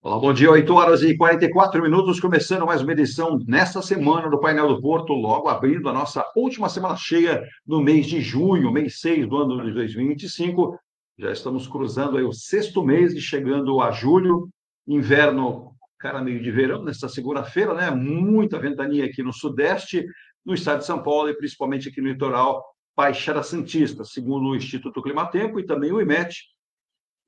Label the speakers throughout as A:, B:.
A: Olá, bom dia, 8 horas e 44 minutos, começando mais uma edição nesta semana do Painel do Porto, logo abrindo a nossa última semana cheia no mês de junho, mês 6 do ano de 2025. Já estamos cruzando aí o sexto mês e chegando a julho, inverno, cara, meio de verão, nesta segunda-feira, né? Muita ventania aqui no sudeste, no estado de São Paulo e principalmente aqui no litoral Baixada Santista, segundo o Instituto Climatempo e também o IMET.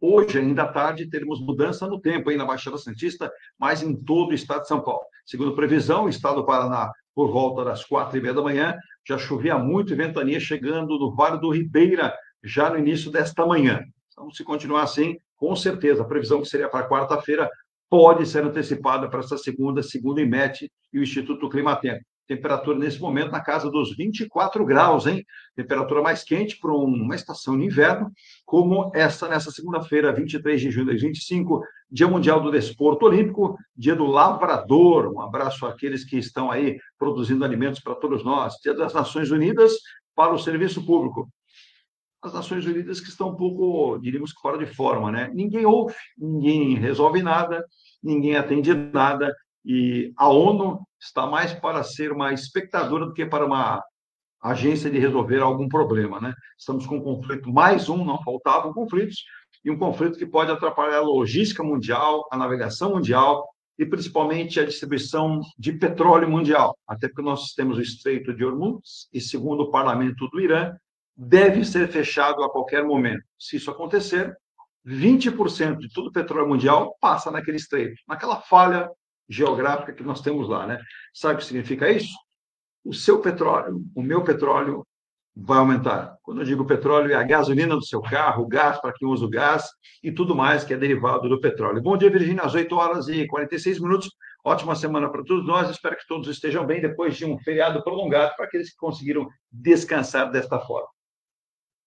A: Hoje, ainda à tarde, teremos mudança no tempo aí na Baixada Santista, mas em todo o estado de São Paulo. Segundo previsão, o estado do Paraná, por volta das 4h30 da manhã, já chovia muito e ventania chegando no Vale do Ribeira, já no início desta manhã. Então, se continuar assim, com certeza, a previsão que seria para quarta-feira pode ser antecipada para esta segunda, segundo o IMET e o Instituto Climatempo. Temperatura nesse momento na casa dos 24 graus, hein? Temperatura mais quente para uma estação de inverno, como essa nessa segunda-feira, 23 de junho de 2025, Dia Mundial do Desporto Olímpico, Dia do Lavrador. Um abraço àqueles que estão aí produzindo alimentos para todos nós. Dia das Nações Unidas para o Serviço Público. As Nações Unidas que estão um pouco, diríamos que fora de forma, né? Ninguém ouve, ninguém resolve nada, ninguém atende nada, e a ONU está mais para ser uma espectadora do que para uma agência de resolver algum problema, né? Estamos com um conflito, mais um, não faltavam conflitos, e um conflito que pode atrapalhar a logística mundial, a navegação mundial e principalmente a distribuição de petróleo mundial, até porque nós temos o Estreito de Hormuz e, segundo o parlamento do Irã, deve ser fechado a qualquer momento. Se isso acontecer, 20% de todo o petróleo mundial passa naquele estreito, naquela falha geográfica que nós temos lá, né? Sabe o que significa isso? O seu petróleo, o meu petróleo vai aumentar. Quando eu digo petróleo, é a gasolina do seu carro, o gás para quem usa o gás e tudo mais que é derivado do petróleo. Bom dia, Virgínia, às 8 horas e 46 minutos. Ótima semana para todos nós. Espero que todos estejam bem depois de um feriado prolongado para aqueles que conseguiram descansar desta forma.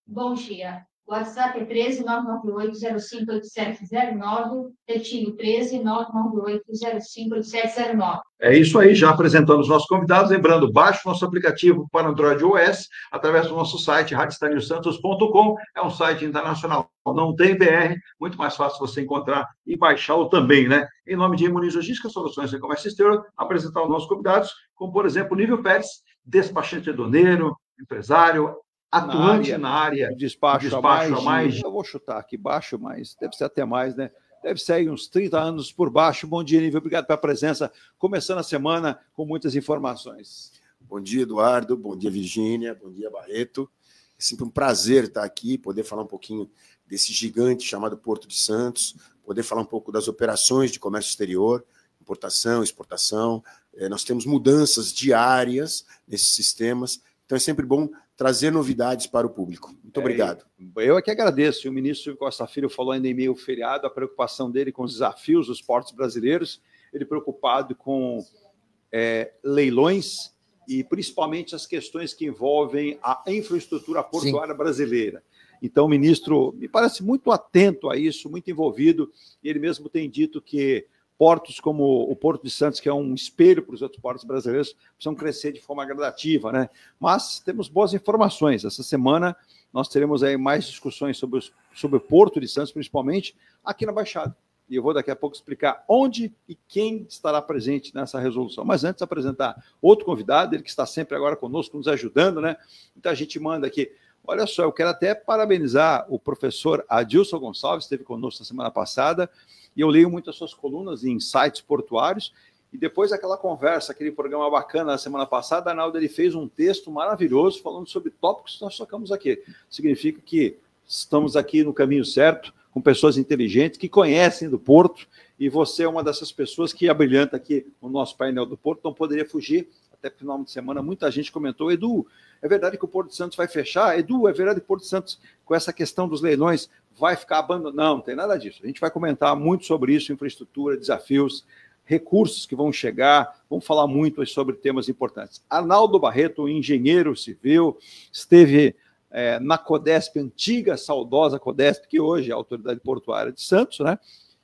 B: Bom dia. O WhatsApp é 13.998-058709, retinho 13.998-058709.
A: É isso aí, já apresentando os nossos convidados. Lembrando, baixe o nosso aplicativo para Android OS através do nosso site, radiostanilsantos.com. É um site internacional, não tem BR, muito mais fácil você encontrar e baixá-lo também, né? Em nome de Imuniz Logística, Soluções de Comércio Exterior, apresentar os nossos convidados, como, por exemplo, o Nível Pérez, despachante aduaneiro, empresário, atuante na área
C: de despacho há mais eu vou chutar aqui baixo, mas deve ser até mais, né? Deve ser aí uns 30 anos por baixo. Bom dia, Nível, obrigado pela presença. Começando a semana com muitas informações.
D: Bom dia, Eduardo. Bom dia, Virgínia. Bom dia, Barreto. É sempre um prazer estar aqui, poder falar um pouquinho desse gigante chamado Porto de Santos, poder falar um pouco das operações de comércio exterior, importação, exportação. Nós temos mudanças diárias nesses sistemas, então é sempre bom trazer novidades para o público. Muito obrigado.
C: Eu é que agradeço. O ministro Silvio Costa Filho falou ainda em meio feriado a preocupação dele com os desafios dos portos brasileiros, ele preocupado com leilões e principalmente as questões que envolvem a infraestrutura portuária brasileira. Então, o ministro me parece muito atento a isso, muito envolvido, e ele mesmo tem dito que portos como o Porto de Santos, que é um espelho para os outros portos brasileiros, precisam crescer de forma gradativa, né? Mas temos boas informações. Essa semana nós teremos aí mais discussões sobre o Porto de Santos, principalmente aqui na Baixada. E eu vou daqui a pouco explicar onde e quem estará presente nessa resolução. Mas antes, apresentar outro convidado, ele que está sempre agora conosco, nos ajudando, né? Então a gente manda aqui. Olha só, eu quero até parabenizar o professor Adilson Gonçalves, que esteve conosco na semana passada, e eu leio muito as suas colunas em sites portuários, e depois daquela conversa, aquele programa bacana na semana passada, Arnaldo, ele fez um texto maravilhoso falando sobre tópicos que nós tocamos aqui. Significa que estamos aqui no caminho certo, com pessoas inteligentes que conhecem do Porto, e você é uma dessas pessoas que abrilhanta aqui no nosso painel do Porto, não poderia fugir. Até no final de semana, muita gente comentou, Edu, é verdade que o Porto de Santos vai fechar? Edu, é verdade que o Porto de Santos, com essa questão dos leilões, vai ficar abandonado? Não tem nada disso. A gente vai comentar muito sobre isso, infraestrutura, desafios, recursos que vão chegar, vamos falar muito sobre temas importantes. Arnaldo Barreto, engenheiro civil, esteve na Codesp, antiga, saudosa Codesp, que hoje é a Autoridade Portuária de Santos, né?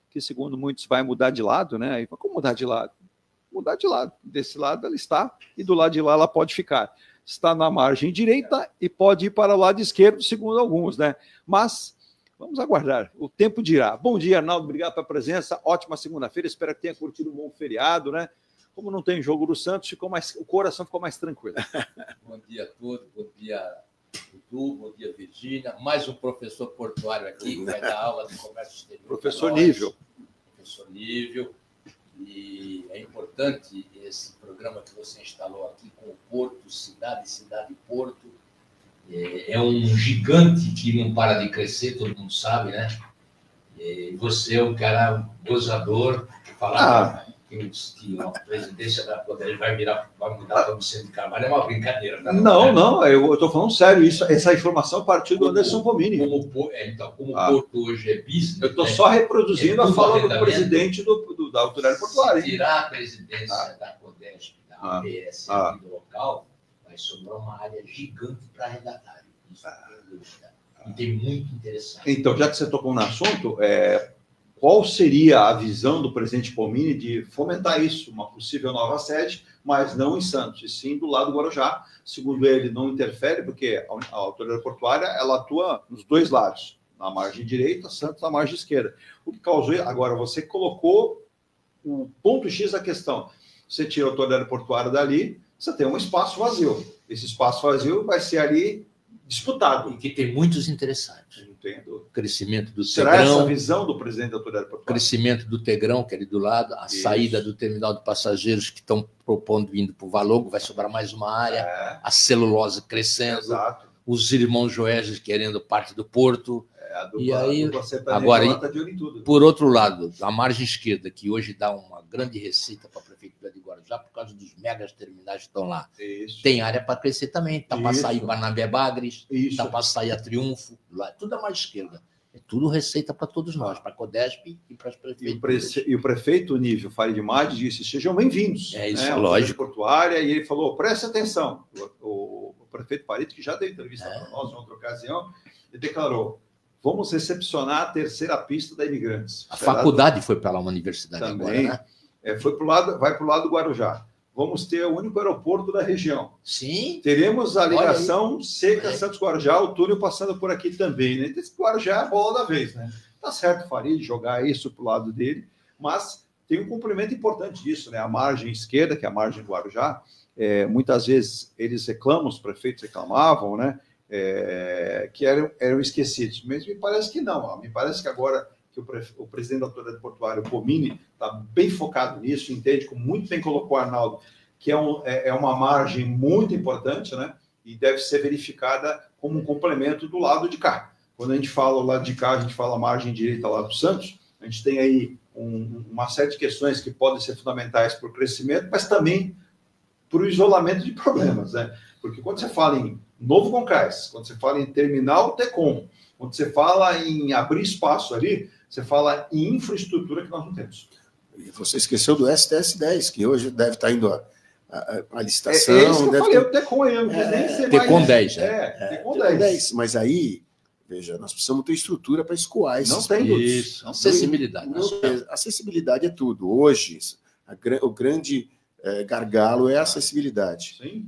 C: Que, segundo muitos, vai mudar de lado, né? E como mudar de lado? Mudar de lado. Desse lado ela está e do lado de lá ela pode ficar. Está na margem direita e pode ir para o lado esquerdo, segundo alguns, né? Mas Vamos aguardar. O tempo dirá. Bom dia, Arnaldo. Obrigado pela presença. Ótima segunda-feira. Espero que tenha curtido um bom feriado, né? Como não tem jogo do Santos, o coração ficou mais tranquilo.
E: Bom dia a todos. Bom dia, Dudu. Bom dia, Virgínia. Mais um professor portuário aqui, que vai dar aula de comércio exterior.
C: Professor Nível.
E: Professor Nível. E é importante esse programa que você instalou aqui com o Porto, cidade, Porto. É um gigante que não para de crescer, todo mundo sabe, né? E você é um cara gozador, falar que a presidência da Poder vai mudar para o Vicente Carvalho é uma brincadeira. Né?
C: Não, eu estou falando sério. Essa informação partiu do Anderson Pomini.
E: Como Porto hoje é business...
C: Eu estou só reproduzindo a fala do presidente da autoridade portuária.
E: Se tirar a presidência da Codesp, da ABS aqui do local, vai sobrar uma área gigante para arrendatário. Isso não tem dúvida. E tem muito interessante.
C: Então, já que você tocou no assunto, qual seria a visão do presidente Pomini de fomentar isso, uma possível nova sede, mas não em Santos, e sim do lado do Guarujá? Segundo ele, não interfere, porque a autoridade portuária ela atua nos dois lados, na margem direita, Santos na margem esquerda. O que causou... Agora, você colocou o ponto X da questão. Você tira a autoridade portuária dali, você tem um espaço vazio. Esse espaço vazio vai ser ali disputado.
E: E que tem muitos interessados.
C: Entendo.
E: Crescimento do
C: Será
E: Tegrão.
C: essa a visão do presidente da autoridade portuária?
E: Crescimento do Tegrão, que é ali do lado, a saída do terminal de passageiros que estão propondo indo para o Valongo, vai sobrar mais uma área, a celulose crescendo,
C: Exato.
E: os irmãos Joeses querendo parte do porto.
C: E aí,
E: agora, por outro lado, a margem esquerda, que hoje dá uma grande receita para a Prefeitura de Guarujá, por causa dos megas terminais que estão lá.
C: Isso.
E: Tem área para crescer também. Está para sair Barnabé Bagres, está
C: Isso.
E: para sair a Triunfo, lá, tudo a margem esquerda. É tudo receita para todos nós, para a Codesp e para as prefeituras.
C: E o prefeito Nível Farid Madi disse: sejam bem-vindos.
E: É isso,
C: né?
E: lógico.
C: Portuária, e ele falou: preste atenção. O prefeito Farid, que já deu entrevista para nós em outra ocasião, ele declarou: vamos recepcionar a terceira pista da Imigrantes.
E: A faculdade foi para lá, uma universidade
C: também,
E: agora, né?
C: Vai para o lado do Guarujá. Vamos ter o único aeroporto da região.
E: Sim.
C: Teremos a ligação seca Santos-Guarujá, o túnel passando por aqui também. Né? Esse Guarujá é a bola da vez. Né? Tá certo, Farid, jogar isso para o lado dele, mas tem um complemento importante disso. Né? A margem esquerda, que é a margem do Guarujá, muitas vezes eles reclamam, os prefeitos reclamavam, né? Que eram esquecidos. Mas me parece que não. Me parece que agora que o presidente da autoridade portuária, o Pomini, está bem focado nisso, entende, como muito bem colocou o Arnaldo, que é uma margem muito importante, né? E deve ser verificada como um complemento do lado de cá. Quando a gente fala o lado de cá, a gente fala a margem direita lá do Santos, a gente tem aí uma série de questões que podem ser fundamentais para o crescimento, mas também para o isolamento de problemas, né? Porque quando você fala em Novo Concais, quando você fala em terminal Tecom, quando você fala em abrir espaço ali, você fala em infraestrutura que nós não temos.
D: E você esqueceu do STS-10, que hoje deve estar indo a licitação.
C: É isso que eu falei, o Tecom aí, eu não quis nem ser
E: Tecom
C: mais...
E: 10.
C: Tecom 10.
D: Mas aí, veja, nós precisamos ter estrutura para escoar esses
C: Não tem
E: isso. Acessibilidade.
D: Acessibilidade é tudo. Hoje, o grande gargalo é a acessibilidade.
C: Sim.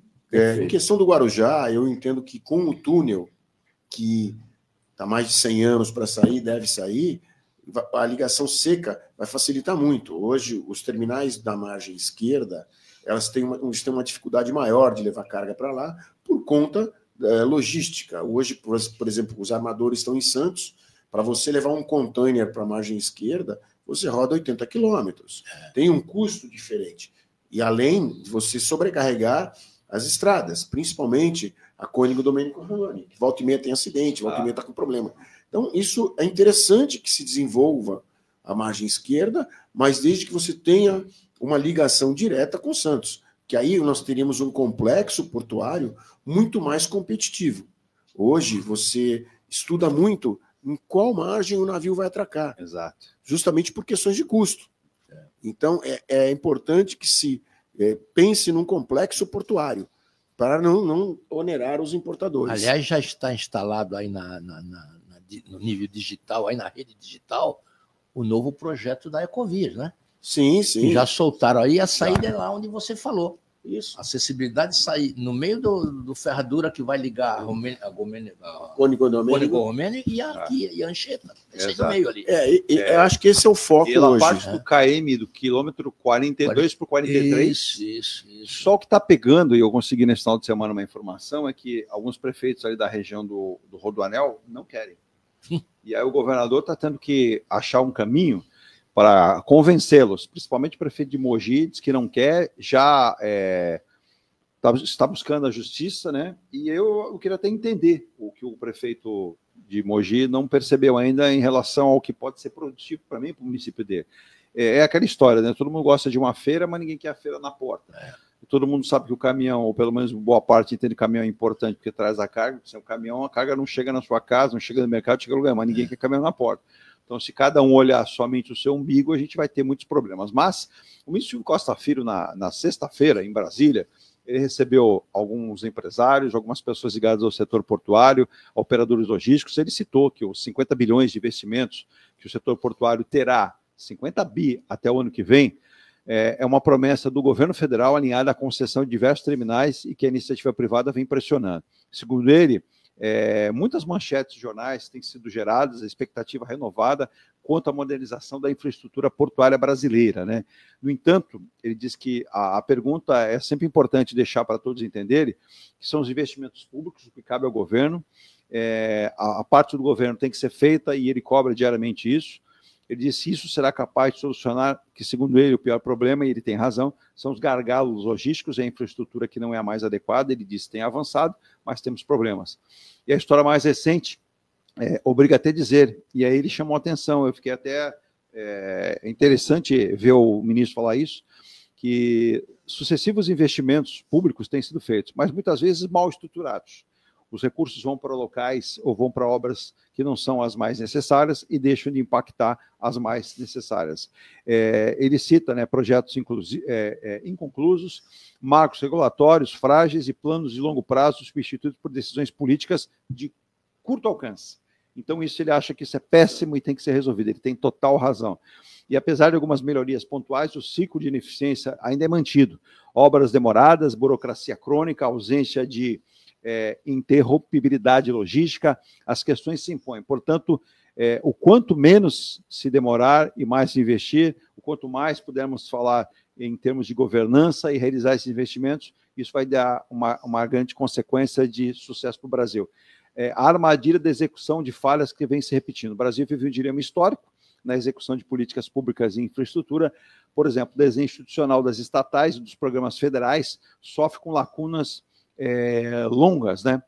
D: Em questão do Guarujá, eu entendo que com o túnel, que está mais de 100 anos para sair, deve sair, a ligação seca vai facilitar muito. Hoje, os terminais da margem esquerda, eles têm uma dificuldade maior de levar carga para lá por conta logística. Hoje, por exemplo, os armadores estão em Santos. Para você levar um container para a margem esquerda, você roda 80 quilômetros. Tem um custo diferente. E além de você sobrecarregar as estradas, principalmente a Cônigo Domênico Rani, que volta e meia tem acidente, volta e meia está com problema. Então, isso é interessante que se desenvolva a margem esquerda, mas desde que você tenha uma ligação direta com Santos, que aí nós teríamos um complexo portuário muito mais competitivo. Hoje, você estuda muito em qual margem o navio vai atracar.
C: Exato.
D: Justamente por questões de custo. Então, é importante que se pense num complexo portuário, para não onerar os importadores.
E: Aliás, já está instalado aí no nível digital, aí na rede digital, o novo projeto da Ecovias, né?
D: Sim, sim.
E: Que já soltaram aí, a saída é lá onde você falou.
D: Isso.
E: Acessibilidade sair no meio do ferradura que vai ligar a
D: Cônigo-Domênico
E: e a Anchieta. Isso aí no meio ali.
D: Eu acho que esse é o foco
C: E na
D: hoje.
C: parte do KM, do quilômetro 42 para 43,
E: Isso.
C: só o que está pegando, e eu consegui nesse final de semana uma informação, é que alguns prefeitos ali da região do Rodoanel não querem. E aí o governador está tendo que achar um caminho para convencê-los, principalmente o prefeito de Mogi, diz que não quer, já está buscando a justiça, né? E eu queria até entender o que o prefeito de Mogi não percebeu ainda em relação ao que pode ser produtivo para mim, para o município dele. É aquela história, né? Todo mundo gosta de uma feira, mas ninguém quer a feira na porta. Todo mundo sabe que o caminhão, ou pelo menos boa parte entende que o caminhão é importante porque traz a carga. Sem o caminhão, a carga não chega na sua casa, não chega no mercado, chega no lugar, mas ninguém quer caminhão na porta. Então, se cada um olhar somente o seu umbigo, a gente vai ter muitos problemas. Mas o ministro Costa Filho, na sexta-feira, em Brasília, ele recebeu alguns empresários, algumas pessoas ligadas ao setor portuário, operadores logísticos. Ele citou que os 50 bilhões de investimentos que o setor portuário terá, 50 bi até o ano que vem, é uma promessa do governo federal alinhada à concessão de diversos terminais e que a iniciativa privada vem pressionando. Segundo ele, muitas manchetes de jornais têm sido geradas, a expectativa renovada quanto à modernização da infraestrutura portuária brasileira, né? No entanto, ele diz que a pergunta é sempre importante deixar para todos entenderem, que são os investimentos públicos, o que cabe ao governo, a parte do governo tem que ser feita e ele cobra diariamente isso. Ele disse que isso será capaz de solucionar, que segundo ele o pior problema, e ele tem razão, são os gargalos logísticos e a infraestrutura que não é a mais adequada. Ele disse que tem avançado, mas temos problemas. E a história mais recente obriga até a dizer, e aí ele chamou a atenção, eu fiquei até interessante ver o ministro falar isso, que sucessivos investimentos públicos têm sido feitos, mas muitas vezes mal estruturados. Os recursos vão para locais ou vão para obras que não são as mais necessárias e deixam de impactar as mais necessárias. Ele cita, né, projetos inconclusos, marcos regulatórios frágeis e planos de longo prazo substituídos por decisões políticas de curto alcance. Então, ele acha que isso é péssimo e tem que ser resolvido. Ele tem total razão. E apesar de algumas melhorias pontuais, o ciclo de ineficiência ainda é mantido. Obras demoradas, burocracia crônica, ausência de interrompibilidade logística, as questões se impõem. Portanto, o quanto menos se demorar e mais se investir, o quanto mais pudermos falar em termos de governança e realizar esses investimentos, isso vai dar uma grande consequência de sucesso para o Brasil. A armadilha da execução de falhas que vem se repetindo. O Brasil vive um dilema histórico na execução de políticas públicas e infraestrutura. Por exemplo, o desenho institucional das estatais e dos programas federais sofre com lacunas longas, né?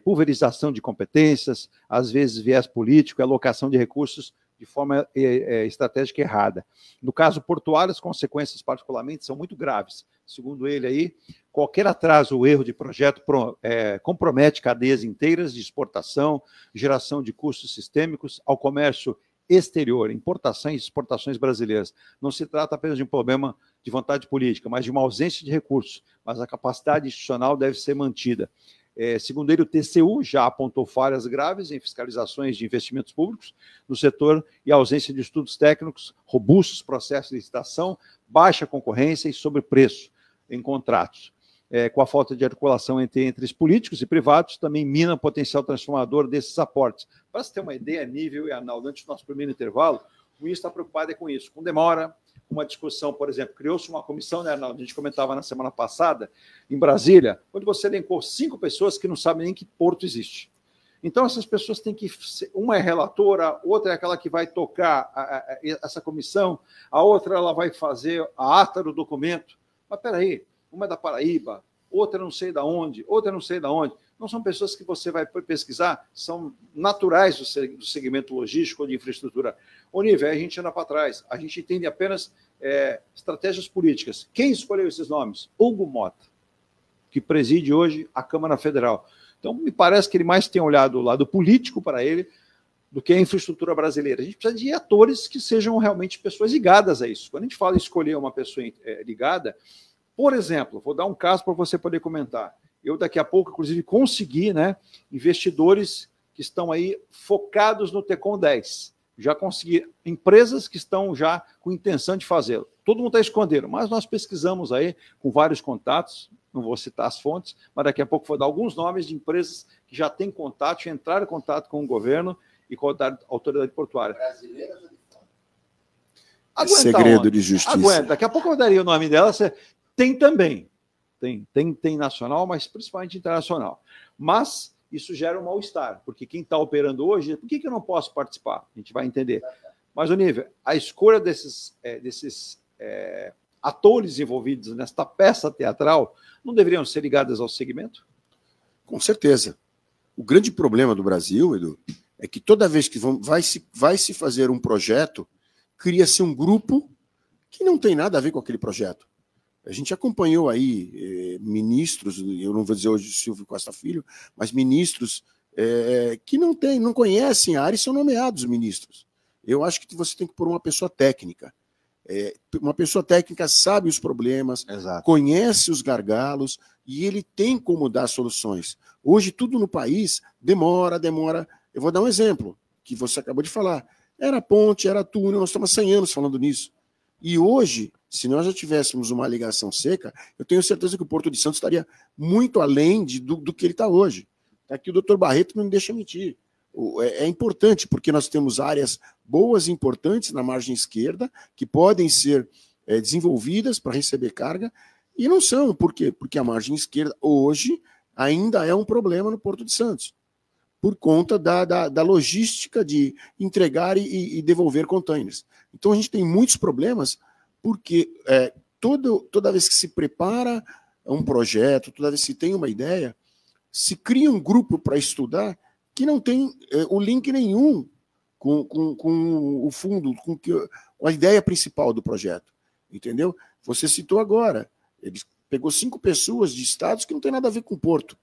C: Pulverização de competências, às vezes viés político, alocação de recursos de forma estratégica errada. No caso portuário, as consequências particularmente são muito graves. Segundo ele aí, qualquer atraso ou erro de projeto compromete cadeias inteiras de exportação, geração de custos sistêmicos ao comércio exterior, importações e exportações brasileiras. Não se trata apenas de um problema de vontade política, mas de uma ausência de recursos, mas a capacidade institucional deve ser mantida. Segundo ele, o TCU já apontou falhas graves em fiscalizações de investimentos públicos no setor e a ausência de estudos técnicos, robustos processos de licitação, baixa concorrência e sobrepreço em contratos. Com a falta de articulação entre os políticos e privados, também mina o potencial transformador desses aportes. Para se ter uma ideia, Nível e Arnaldo, antes do nosso primeiro intervalo, o ministro está preocupado com isso, com demora, uma discussão, por exemplo, criou-se uma comissão, né, Arnaldo? A gente comentava na semana passada, em Brasília, onde você elencou 5 pessoas que não sabem nem que porto existe. Então, essas pessoas têm que... Uma é relatora, outra é aquela que vai tocar essa comissão, a outra ela vai fazer a ata do documento. Mas, peraí, uma é da Paraíba, outra não sei da onde, outra não sei da onde. Não são pessoas que você vai pesquisar, são naturais do segmento logístico ou de infraestrutura. O nível, a gente anda para trás, a gente entende apenas estratégias políticas. Quem escolheu esses nomes? Hugo Mota, que preside hoje a Câmara Federal. Então, me parece que ele mais tem olhado o lado político para ele do que a infraestrutura brasileira. A gente precisa de atores que sejam realmente pessoas ligadas a isso. Quando a gente fala em escolher uma pessoa ligada, por exemplo, vou dar um caso para você poder comentar. Eu, daqui a pouco, inclusive, consegui, né, investidores que estão aí focados no Tecon 10. Já consegui empresas que estão já com intenção de fazê-lo. todo mundo está escondendo, mas nós pesquisamos aí com vários contatos, não vou citar as fontes, mas daqui a pouco vou dar alguns nomes de empresas que já têm contato, entraram em contato com o governo e com a autoridade portuária.
E: Brasileiras ou de fora?
C: Aguenta,
D: segredo de justiça.
C: Aguenta. Daqui a pouco eu daria o nome dela. Tem também. Tem nacional, mas principalmente internacional. Mas isso gera um mal-estar, porque quem está operando hoje, por que eu não posso participar? A gente vai entender. Mas, Onível, a escolha desses atores envolvidos nesta peça teatral não deveriam ser ligadas ao segmento?
D: Com certeza. O grande problema do Brasil, Edu, é que toda vez que vai se fazer um projeto, cria-se um grupo que não tem nada a ver com aquele projeto. A gente acompanhou aí ministros, eu não vou dizer hoje Silvio Costa Filho, mas ministros que não conhecem a área e são nomeados ministros. Eu acho que você tem que pôr uma pessoa técnica. Uma pessoa técnica sabe os problemas,
C: Exato.
D: Conhece os gargalos e ele tem como dar soluções. Hoje, tudo no país demora. Eu vou dar um exemplo que você acabou de falar. Era ponte, era túnel, nós estamos há 100 anos falando nisso. E hoje, se nós já tivéssemos uma ligação seca, eu tenho certeza que o Porto de Santos estaria muito além do que ele está hoje. Aqui o doutor Barreto não me deixa mentir. É importante, porque nós temos áreas boas e importantes na margem esquerda, que podem ser desenvolvidas para receber carga, e não são. Por quê? Porque a margem esquerda, hoje, ainda é um problema no Porto de Santos, por conta da logística de entregar e devolver containers. Então, a gente tem muitos problemas, porque toda vez que se prepara um projeto, toda vez que se tem uma ideia, se cria um grupo para estudar que não tem o link nenhum com o fundo, com a ideia principal do projeto. Entendeu? Você citou agora, ele pegou 5 pessoas de estados que não tem nada a ver com o Porto.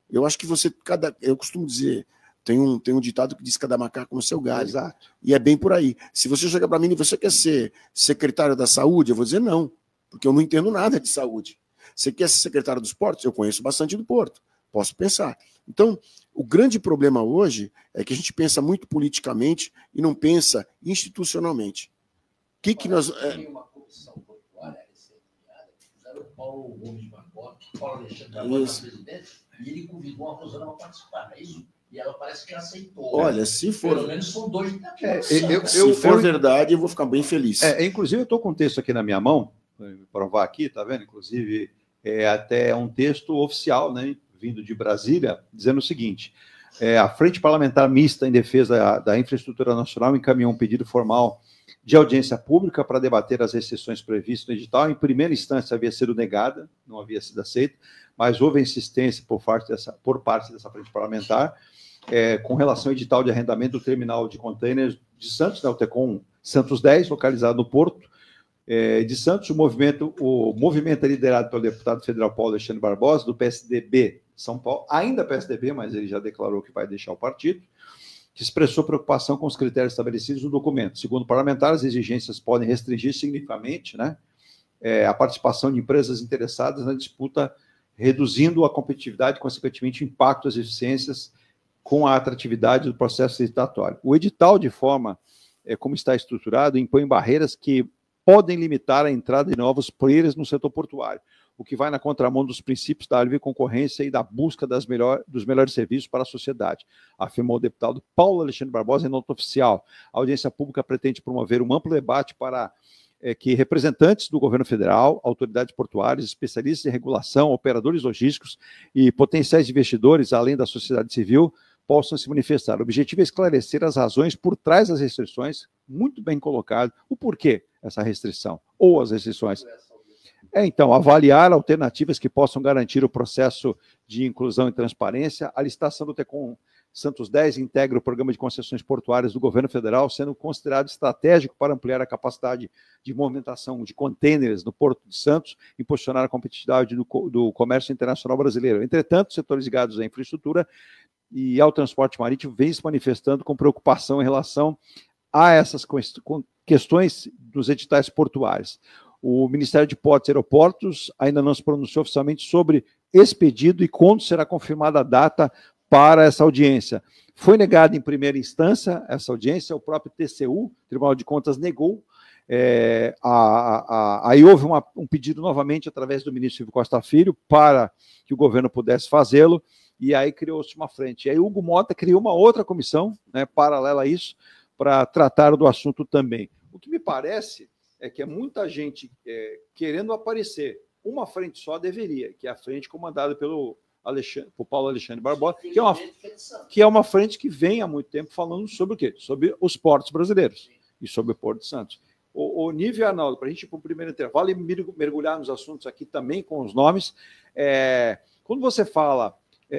D: Eu acho que eu costumo dizer, tem um ditado que diz cada macaco no seu galho.
C: Exato.
D: E é bem por aí. Se você chegar para mim e você quer ser secretário da saúde, eu vou dizer não, porque eu não entendo nada de saúde. Você quer ser secretário dos portos? Eu conheço bastante do Porto. Posso pensar. Então, o grande problema hoje é que a gente pensa muito politicamente e não pensa institucionalmente. Que nós...
E: Tem uma comissão portuária recém-criada que fizeram o Paulo Gomes Marconi, Paulo Alexandre da Mota, presidente, e ele convidou a Rosana para participar, não é isso? E ela parece que aceitou.
D: Olha, se for...
E: Pelo menos são 2 da
D: Se for verdade, eu vou ficar bem feliz.
C: Inclusive, eu estou com um texto aqui na minha mão, para provar aqui, tá vendo? Inclusive, até um texto oficial, né? Vindo de Brasília, dizendo o seguinte: a Frente Parlamentar Mista em Defesa da Infraestrutura Nacional encaminhou um pedido formal de audiência pública para debater as restrições previstas no edital. Em primeira instância havia sido negada, não havia sido aceita, mas houve insistência por parte dessa Frente Parlamentar com relação ao edital de arrendamento do terminal de containers de Santos, né, o Tecom Santos 10, localizado no Porto de Santos. O movimento é liderado pelo deputado federal Paulo Alexandre Barbosa, do PSDB São Paulo, ainda PSDB, mas ele já declarou que vai deixar o partido, que expressou preocupação com os critérios estabelecidos no documento. Segundo o parlamentar, as exigências podem restringir significativamente, né, a participação de empresas interessadas na disputa, reduzindo a competitividade e, consequentemente, o impacto das eficiências com a atratividade do processo licitatório. O edital, de forma como está estruturado, impõe barreiras que podem limitar a entrada de novos players no setor portuário, o que vai na contramão dos princípios da livre concorrência e da busca dos melhores serviços para a sociedade, afirmou o deputado Paulo Alexandre Barbosa em nota oficial. A audiência pública pretende promover um amplo debate para que representantes do governo federal, autoridades portuárias, especialistas em regulação, operadores logísticos e potenciais investidores, além da sociedade civil, possam se manifestar. O objetivo é esclarecer as razões por trás das restrições, muito bem colocado, o porquê essa restrição, ou as restrições. Então, avaliar alternativas que possam garantir o processo de inclusão e transparência. A licitação do Tecom Santos 10 integra o programa de concessões portuárias do governo federal, sendo considerado estratégico para ampliar a capacidade de movimentação de contêineres no Porto de Santos e posicionar a competitividade do comércio internacional brasileiro. Entretanto, setores ligados à infraestrutura e ao transporte marítimo vêm se manifestando com preocupação em relação a essas questões dos editais portuários. O Ministério de Portos e Aeroportos ainda não se pronunciou oficialmente sobre esse pedido e quando será confirmada a data para essa audiência. Foi negada em primeira instância essa audiência, o próprio TCU, Tribunal de Contas, negou Aí houve um pedido novamente através do ministro Silvio Costa Filho para que o governo pudesse fazê-lo, e aí criou-se uma frente. E aí Hugo Mota criou uma outra comissão, né, paralela a isso, para tratar do assunto também. O que me parece é que é muita gente querendo aparecer. Uma frente só deveria, que é a frente comandada pelo Paulo Alexandre Barbosa, que é uma frente que vem há muito tempo falando sobre o quê? Sobre os portos brasileiros e sobre o Porto de Santos. O Nível e Arnaldo, para a gente ir para o primeiro intervalo e mergulhar nos assuntos aqui também com os nomes, quando você fala,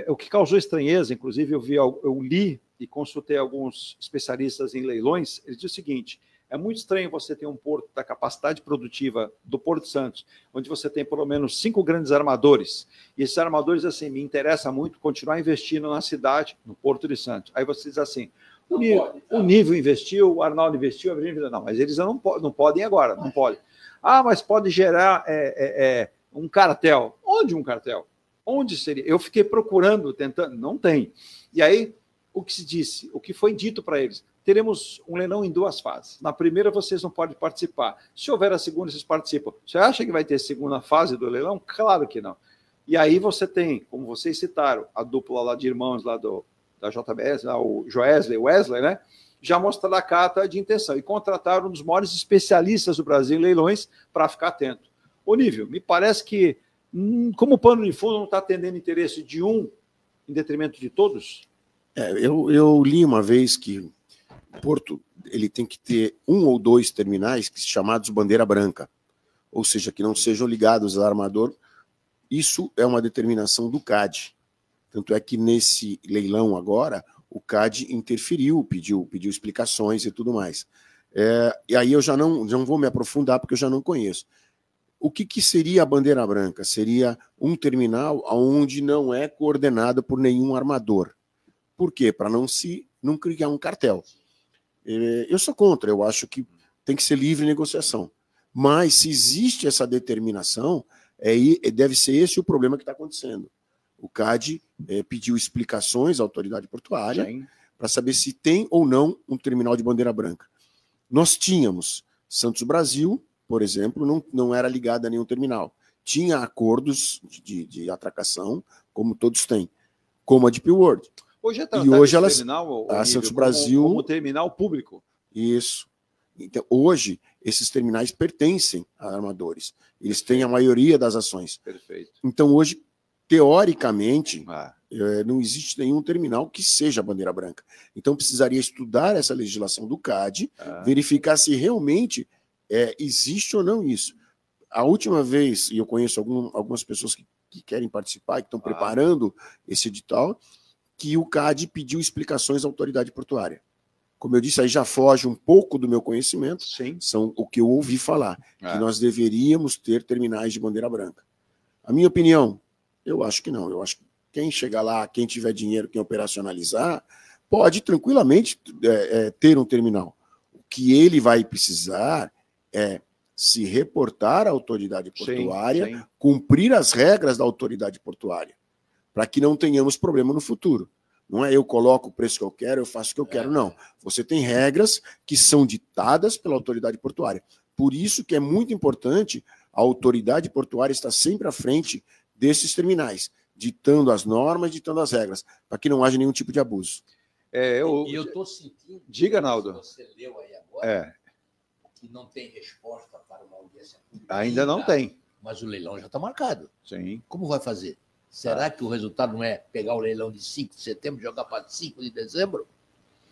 C: o que causou estranheza, inclusive eu li e consultei alguns especialistas em leilões, eles dizem o seguinte: é muito estranho você ter um porto da capacidade produtiva do Porto de Santos, onde você tem pelo menos 5 grandes armadores, e esses armadores, assim, me interessa muito continuar investindo na cidade, no Porto de Santos. Aí você diz assim, o Nível investiu, o Arnaldo investiu, a Virgínia não, mas eles não podem agora, não podem. Ah, mas pode gerar um cartel. Onde um cartel? Onde seria? Eu fiquei procurando, tentando, não tem. E aí, o que se disse, o que foi dito para eles? Teremos um leilão em 2 fases. Na primeira, vocês não podem participar. Se houver a segunda, vocês participam. Você acha que vai ter segunda fase do leilão? Claro que não. E aí você tem, como vocês citaram, a dupla lá de irmãos lá da JBS, lá, o Joesley, Wesley, né? Já mostraram a carta de intenção e contrataram um dos maiores especialistas do Brasil em leilões para ficar atento. O Nível, me parece que, como o pano de fundo não está atendendo interesse de um em detrimento de todos?
D: Eu li uma vez que o Porto ele tem que ter 1 ou 2 terminais chamados bandeira branca, ou seja, que não sejam ligados ao armador. Isso é uma determinação do CAD. Tanto é que nesse leilão agora, o CAD interferiu, pediu explicações e tudo mais. E aí eu já não vou me aprofundar, porque eu já não conheço. O que seria a bandeira branca? Seria um terminal onde não é coordenado por nenhum armador. Por quê? Para não criar um cartel. Eu sou contra, eu acho que tem que ser livre negociação. Mas se existe essa determinação, deve ser esse o problema que está acontecendo. O CAD pediu explicações à autoridade portuária para saber se tem ou não um terminal de bandeira branca. Nós tínhamos Santos Brasil, por exemplo, não era ligado a nenhum terminal. Tinha acordos de atracação, como todos têm, como a Deep World.
C: Hoje é
D: e hoje elas,
C: terminal,
D: a Santos Brasil,
C: como terminal público.
D: Isso. Então, hoje, esses terminais pertencem a armadores. Eles têm a maioria das ações.
C: Perfeito.
D: Então, hoje, teoricamente, não existe nenhum terminal que seja bandeira branca. Então, precisaria estudar essa legislação do CAD, verificar se realmente existe ou não isso. A última vez, e eu conheço algumas pessoas que querem participar, que estão preparando esse edital, que o CAD pediu explicações à autoridade portuária. Como eu disse, aí já foge um pouco do meu conhecimento, são o que eu ouvi falar, que nós deveríamos ter terminais de bandeira branca. A minha opinião, eu acho que não. Eu acho que quem chegar lá, quem tiver dinheiro, quem operacionalizar, pode tranquilamente ter um terminal. O que ele vai precisar é se reportar à autoridade portuária, cumprir as regras da autoridade portuária, para que não tenhamos problema no futuro. Não é eu coloco o preço que eu quero, eu faço o que eu quero, não. Você tem regras que são ditadas pela autoridade portuária. Por isso que é muito importante a autoridade portuária estar sempre à frente desses terminais, ditando as normas, ditando as regras, para que não haja nenhum tipo de abuso.
E: E eu estou sentindo...
C: Diga, Naldo.
E: Você leu aí agora, que não tem resposta para uma audiência pública.
C: Ainda não tem.
E: Mas o leilão já está marcado.
C: Sim.
E: Como vai fazer? Será que o resultado não é pegar o leilão de 5 de setembro e jogar para 5 de dezembro?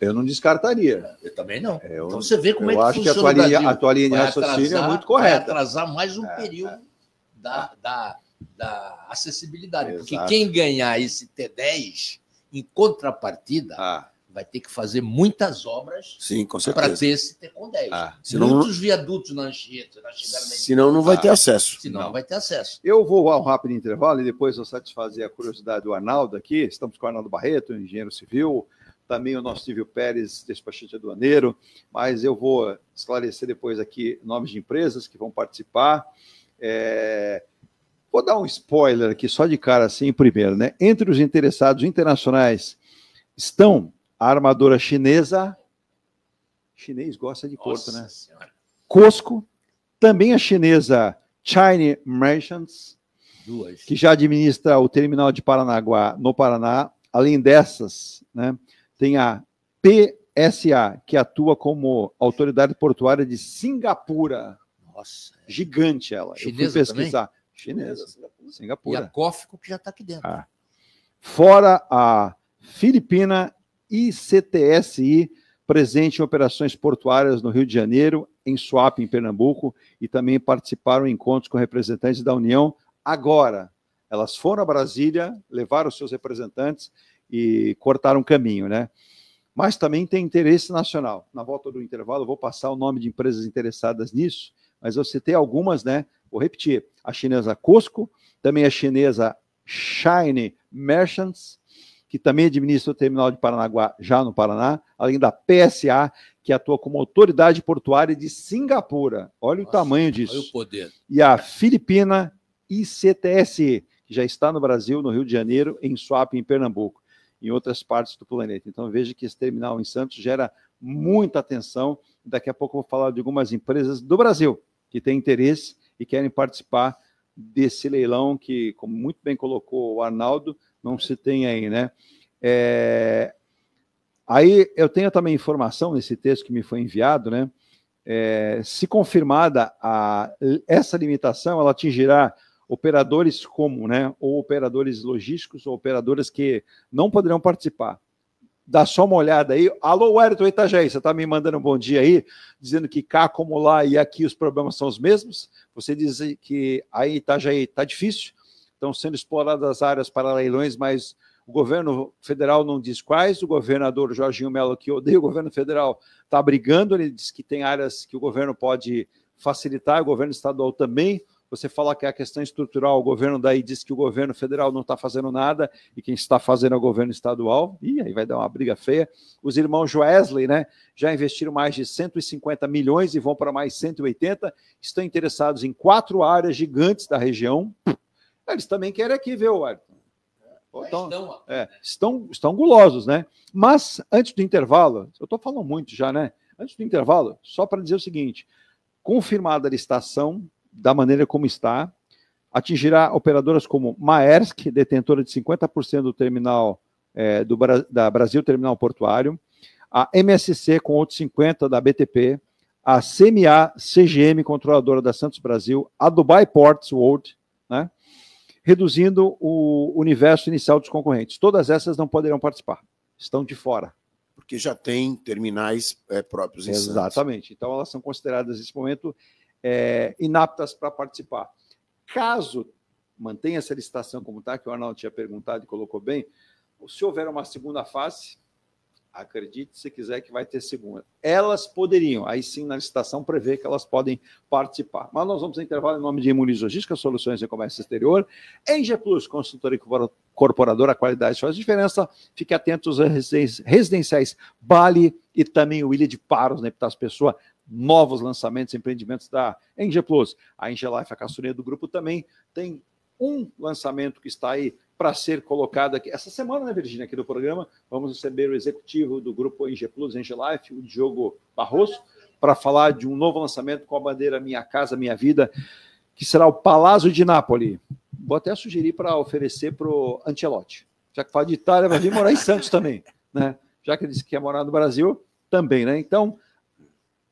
C: Eu não descartaria.
E: Eu também não. Então você vê como é que
C: funciona. Eu acho que a tua linha de raciocínio é muito correta.
E: Vai atrasar mais um período da acessibilidade.
C: Exato.
E: Porque quem ganhar esse T10, em contrapartida, vai ter que fazer muitas obras para ter esse T10. Muitos viadutos na Anchieta.
D: Senão não vai ter acesso.
E: Senão não vai ter acesso.
C: Eu vou a um rápido intervalo e depois vou satisfazer a curiosidade do Arnaldo aqui. Estamos com o Arnaldo Barreto, engenheiro civil, também o nosso Silvio Pérez, despachante aduaneiro, mas eu vou esclarecer depois aqui nomes de empresas que vão participar. Vou dar um spoiler aqui, só de cara assim, primeiro, né? Entre os interessados internacionais estão a armadora chinesa. Chinês gosta de porto, né?
E: Senhora.
C: Cosco, também a chinesa China Merchants, que já administra o terminal de Paranaguá, no Paraná. Além dessas, né, tem a PSA, que atua como autoridade portuária de Singapura.
F: Nossa.
C: Gigante ela.
F: Chinesa
C: eu fui pesquisar.
F: Também?
C: Chinesa.
F: E
C: Singapura.
F: a Cófico, que já está aqui dentro.
C: Fora a Filipina ICTSI, presente em operações portuárias no Rio de Janeiro, em Suape, em Pernambuco, e também participaram em encontros com representantes da União. Agora, elas foram a Brasília, levaram os seus representantes e cortaram caminho, né? Mas também tem interesse nacional. Na volta do intervalo, eu vou passar o nome de empresas interessadas nisso, mas eu citei algumas, né? Vou repetir. A chinesa Cosco, também a chinesa Shine Merchants, que também administra o terminal de Paranaguá, já no Paraná, além da PSA, que atua como autoridade portuária de Singapura. Olha o tamanho disso.
F: Olha o poder.
C: E a Filipina ICTSE, que já está no Brasil, no Rio de Janeiro, em Suape, em Pernambuco, em outras partes do planeta. Então, veja que esse terminal em Santos gera muita atenção. Daqui a pouco eu vou falar de algumas empresas do Brasil que têm interesse e querem participar desse leilão que, como muito bem colocou o Arnaldo, não se tem aí, né? Aí eu tenho também informação nesse texto que me foi enviado, né? Se confirmada essa limitação, ela atingirá operadores como, né? Ou operadores logísticos ou operadoras que não poderão participar. Dá só uma olhada aí. Alô, Wellington Itajaí, você está me mandando um bom dia aí, dizendo que cá como lá e aqui os problemas são os mesmos. Você diz que aí Itajaí está difícil, estão sendo exploradas as áreas para leilões, mas o governo federal não diz quais. O governador Jorginho Mello, que odeia o governo federal, está brigando. Ele diz que tem áreas que o governo pode facilitar, o governo estadual também. Você fala que é a questão estrutural, o governo daí diz que o governo federal não está fazendo nada e quem está fazendo é o governo estadual. E aí vai dar uma briga feia. Os irmãos Joesley, né, já investiram mais de 150 milhões e vão para mais 180. Estão interessados em 4 áreas gigantes da região. Eles também querem aqui, viu, Wellington? Estão gulosos, né? Mas, antes do intervalo, eu estou falando muito já, né? Antes do intervalo, só para dizer o seguinte, confirmada a licitação, da maneira como está, atingirá operadoras como Maersk, detentora de 50% do terminal da Brasil Terminal Portuário, a MSC com outros 50% da BTP, a CMA CGM, controladora da Santos Brasil, a Dubai Ports World, né, reduzindo o universo inicial dos concorrentes. Todas essas não poderão participar, estão de fora.
D: Porque já tem terminais próprios em Santos.
C: Exatamente. Então, elas são consideradas, nesse momento, inaptas para participar. Caso mantenha essa licitação como está, que o Arnaldo tinha perguntado e colocou bem, se houver uma segunda fase, acredite se quiser que vai ter segunda. Elas poderiam, aí sim na licitação prevê que elas podem participar. Mas nós vamos intervalo em nome de Muniz Logística, Soluções de Comércio Exterior, Engie Plus, consultoria corporadora, a qualidade faz diferença. Fique atento aos residenciais Bali e também o Ilha de Paros, né, para as pessoas, novos lançamentos, empreendimentos da Engie Plus. A Engie Life, a caçulinha do grupo, também tem um lançamento que está aí para ser colocado aqui. Essa semana, né, Virgínia, aqui do programa, vamos receber o executivo do grupo Engie Plus, Engie Life, o Diogo Barroso, para falar de um novo lançamento com a bandeira Minha Casa, Minha Vida, que será o Palazzo de Nápoles. Vou até sugerir para oferecer para o Ancelotti. Já que fala de Itália, vai vir morar em Santos também, né? Já que ele disse que quer morar no Brasil, também, né? Então,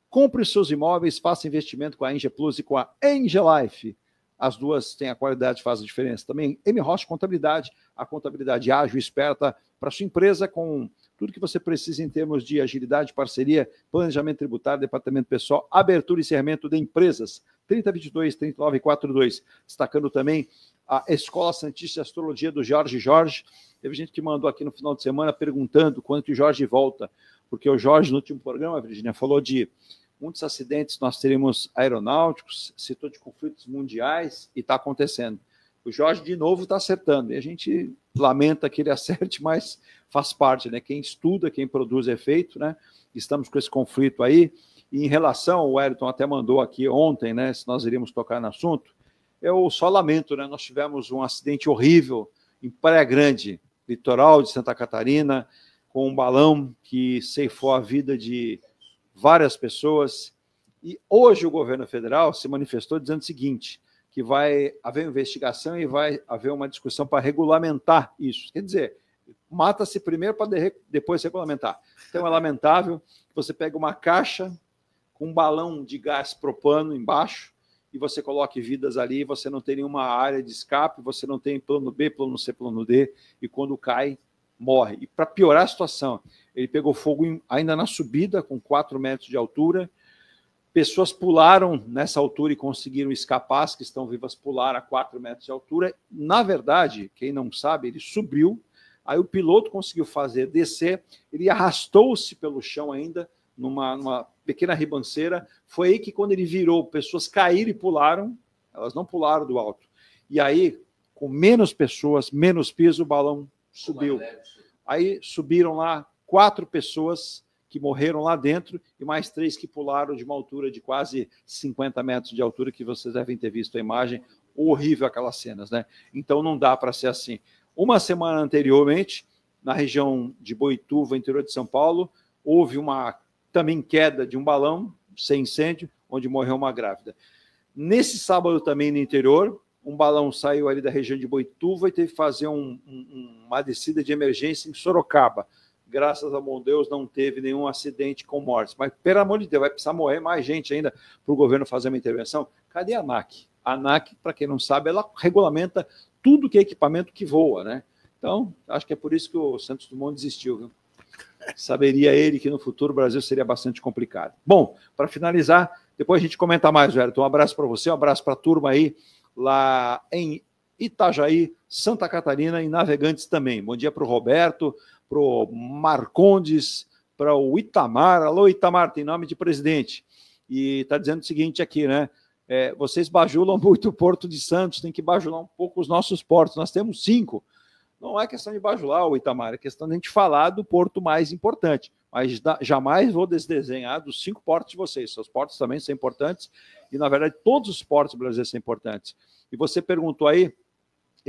C: compre os seus imóveis, faça investimento com a Engie Plus e com a Engie Life. As duas têm a qualidade, faz a diferença. Também M. Rocha Contabilidade, a contabilidade ágil, esperta para sua empresa, com tudo que você precisa em termos de agilidade, parceria, planejamento tributário, departamento pessoal, abertura e encerramento de empresas. 3022-3942. Destacando também a Escola Santista de Astrologia do Jorge. Teve gente que mandou aqui no final de semana perguntando quando que o Jorge volta, porque o Jorge, no último programa, Virgínia, falou de muitos acidentes, nós teremos aeronáuticos, citou de conflitos mundiais, e está acontecendo. O Jorge, de novo, está acertando, e a gente lamenta que ele acerte, mas faz parte, né? Quem estuda, quem produz efeito, né? Estamos com esse conflito aí, e em relação, o Wellington até mandou aqui ontem, né, se nós iríamos tocar no assunto, eu só lamento, né? Nós tivemos um acidente horrível em Praia Grande, litoral de Santa Catarina, com um balão que ceifou a vida de várias pessoas, E hoje o governo federal se manifestou dizendo o seguinte, que vai haver investigação e vai haver uma discussão para regulamentar isso. Quer dizer, mata-se primeiro para depois regulamentar. Então é lamentável que você pega uma caixa com um balão de gás propano embaixo e você coloque vidas ali, você não tem nenhuma área de escape, você não tem plano B, plano C, plano D, e quando cai, morre. E para piorar a situação, ele pegou fogo ainda na subida, com 4 metros de altura. Pessoas pularam nessa altura e conseguiram escapar, as que estão vivas pularam a 4 metros de altura. Na verdade, quem não sabe, ele subiu, aí o piloto conseguiu fazer descer, ele arrastou-se pelo chão ainda, numa pequena ribanceira. Foi aí que, quando ele virou, pessoas caíram e pularam, elas não pularam do alto. E aí, com menos pessoas, menos peso, o balão subiu. Aí subiram lá 4 pessoas que morreram lá dentro e mais 3 que pularam de uma altura de quase 50 metros de altura, que vocês devem ter visto a imagem. Horrível aquelas cenas, né? Então não dá para ser assim. Uma semana anteriormente, na região de Boituva, interior de São Paulo, houve uma também queda de um balão sem incêndio, onde morreu uma grávida. Nesse sábado também no interior, um balão saiu ali da região de Boituva e teve que fazer uma descida de emergência em Sorocaba. Graças a bom Deus, não teve nenhum acidente com mortes. Mas, pelo amor de Deus, vai precisar morrer mais gente ainda para o governo fazer uma intervenção? Cadê a ANAC? A ANAC, para quem não sabe, ela regulamenta tudo que é equipamento que voa, né? Então, acho que é por isso que o Santos Dumont desistiu, viu? Saberia ele que no futuro o Brasil seria bastante complicado. Bom, para finalizar, depois a gente comenta mais, Wellington. Um abraço para você, um abraço para a turma aí, lá em Itajaí, Santa Catarina e Navegantes também. Bom dia para o Roberto, para o Marcondes, para o Itamar. Alô, Itamar, tem nome de presidente. E está dizendo o seguinte aqui, né? Vocês bajulam muito o Porto de Santos, tem que bajular um pouco os nossos portos. Nós temos 5. Não é questão de bajular o Itamar, é questão de a gente falar do porto mais importante. Mas jamais vou desdesenhar dos 5 portos de vocês. Seus portos também são importantes e, na verdade, todos os portos brasileiros são importantes. E você perguntou aí,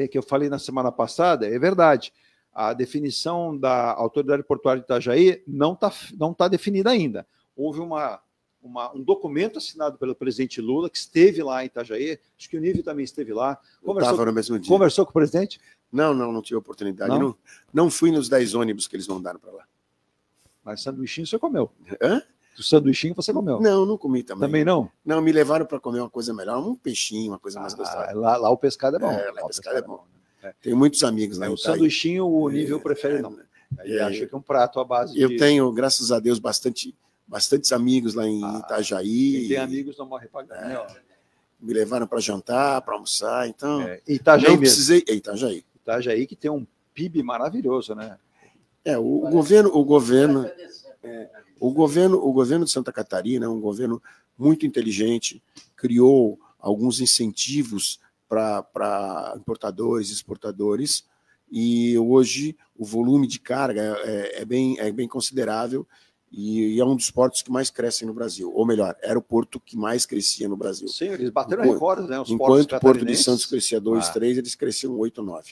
C: que eu falei na semana passada, é verdade. A definição da Autoridade Portuária de Itajaí não tá definida ainda. Houve um documento assinado pelo presidente Lula, que esteve lá em Itajaí, acho que o Nível também esteve lá.
D: Estava no mesmo dia.
C: Conversou com o presidente?
D: Não tive oportunidade. Não fui nos 10 ônibus que eles mandaram para lá.
C: Mas sanduichinho você comeu.
D: Hã?
C: O sanduichinho você comeu.
D: Não comi também.
C: Também não?
D: Não, me levaram para comer uma coisa melhor, um peixinho, uma coisa mais gostosa.
C: Lá o pescado é bom.
D: Lá o pescado é bom. Tenho muitos amigos lá em
C: O
D: Itajaí.
C: sanduichinho o Nível prefere não. Ele acha que é um prato à base
D: Eu tenho, graças a Deus, bastantes amigos lá em Itajaí.
C: Quem tem amigos não morre pagando, né?
D: Me levaram para jantar, para almoçar, então...
C: Itajaí
D: não precisei... Itajaí.
C: Itajaí, que tem um PIB maravilhoso, né?
D: O governo de Santa Catarina é um governo muito inteligente, criou alguns incentivos para importadores e exportadores, e hoje o volume de carga é bem considerável, e é um dos portos que mais crescem no Brasil. Ou melhor, era o porto que mais crescia no Brasil.
C: Sim, eles bateram recordes, né?
D: Enquanto o Porto de Santos crescia 2, 3, eles cresciam 8, 9.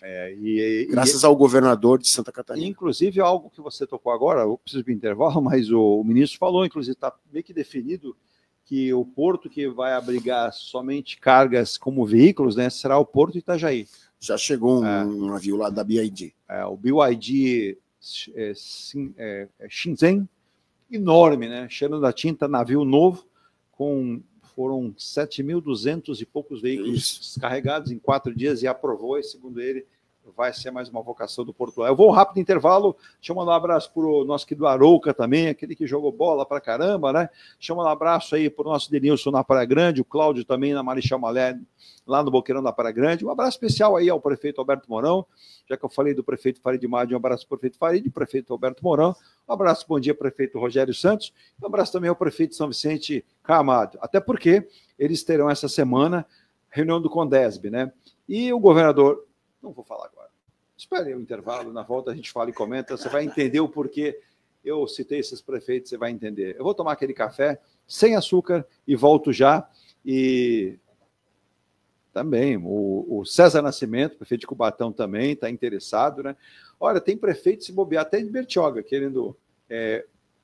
D: Graças ao governador de Santa Catarina.
C: Inclusive, algo que você tocou agora, eu preciso de intervalo, mas o ministro falou, inclusive, está meio que definido que o porto que vai abrigar somente cargas como veículos, né, será o Porto de Itajaí.
D: Já chegou um navio lá da BID.
C: O BYD Shenzhen, enorme, né? Cheirando da tinta, navio novo, foram 7.200 e poucos veículos descarregados em 4 dias e aprovou, e segundo ele, vai ser mais uma vocação do Porto. Eu vou um rápido intervalo, deixa eu mandar um abraço para o nosso querido Arouca também, aquele que jogou bola pra caramba, né? Deixa eu mandar um abraço aí para o nosso Denilson na Praia Grande, o Cláudio também na Marechal Malé, lá no Boqueirão da Praia Grande. Um abraço especial aí ao prefeito Alberto Mourão, já que eu falei do prefeito Farid Madi, um abraço para o prefeito Farid, prefeito Alberto Mourão, um abraço, bom dia, prefeito Rogério Santos, um abraço também ao prefeito São Vicente Caamado, até porque eles terão essa semana reunião do Condesb, né? E o governador, não vou falar agora, espere o intervalo, na volta a gente fala e comenta, você vai entender o porquê eu citei esses prefeitos, você vai entender. Eu vou tomar aquele café sem açúcar e volto já. E também o César Nascimento, prefeito de Cubatão também, está interessado, né? Olha, tem prefeito se bobear até de Bertioga, querendo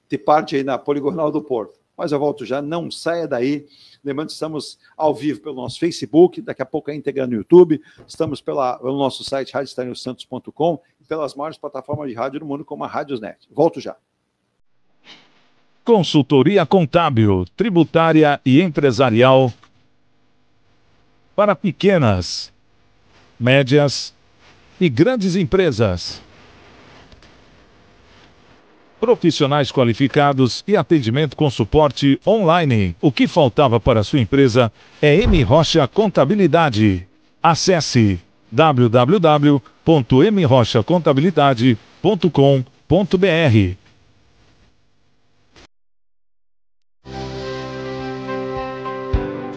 C: ter parte aí na Poligonal do Porto. mas eu volto já, não saia daí. Lembrando que estamos ao vivo pelo nosso Facebook, daqui a pouco a íntegra no YouTube, estamos pelo nosso site radioestadiosantos.com e pelas maiores plataformas de rádio do mundo, como a Radiosnet. Volto já.
G: Consultoria contábil, tributária e empresarial para pequenas, médias e grandes empresas. Profissionais qualificados e atendimento com suporte online. O que faltava para a sua empresa é M. Rocha Contabilidade. Acesse www.mrochacontabilidade.com.br.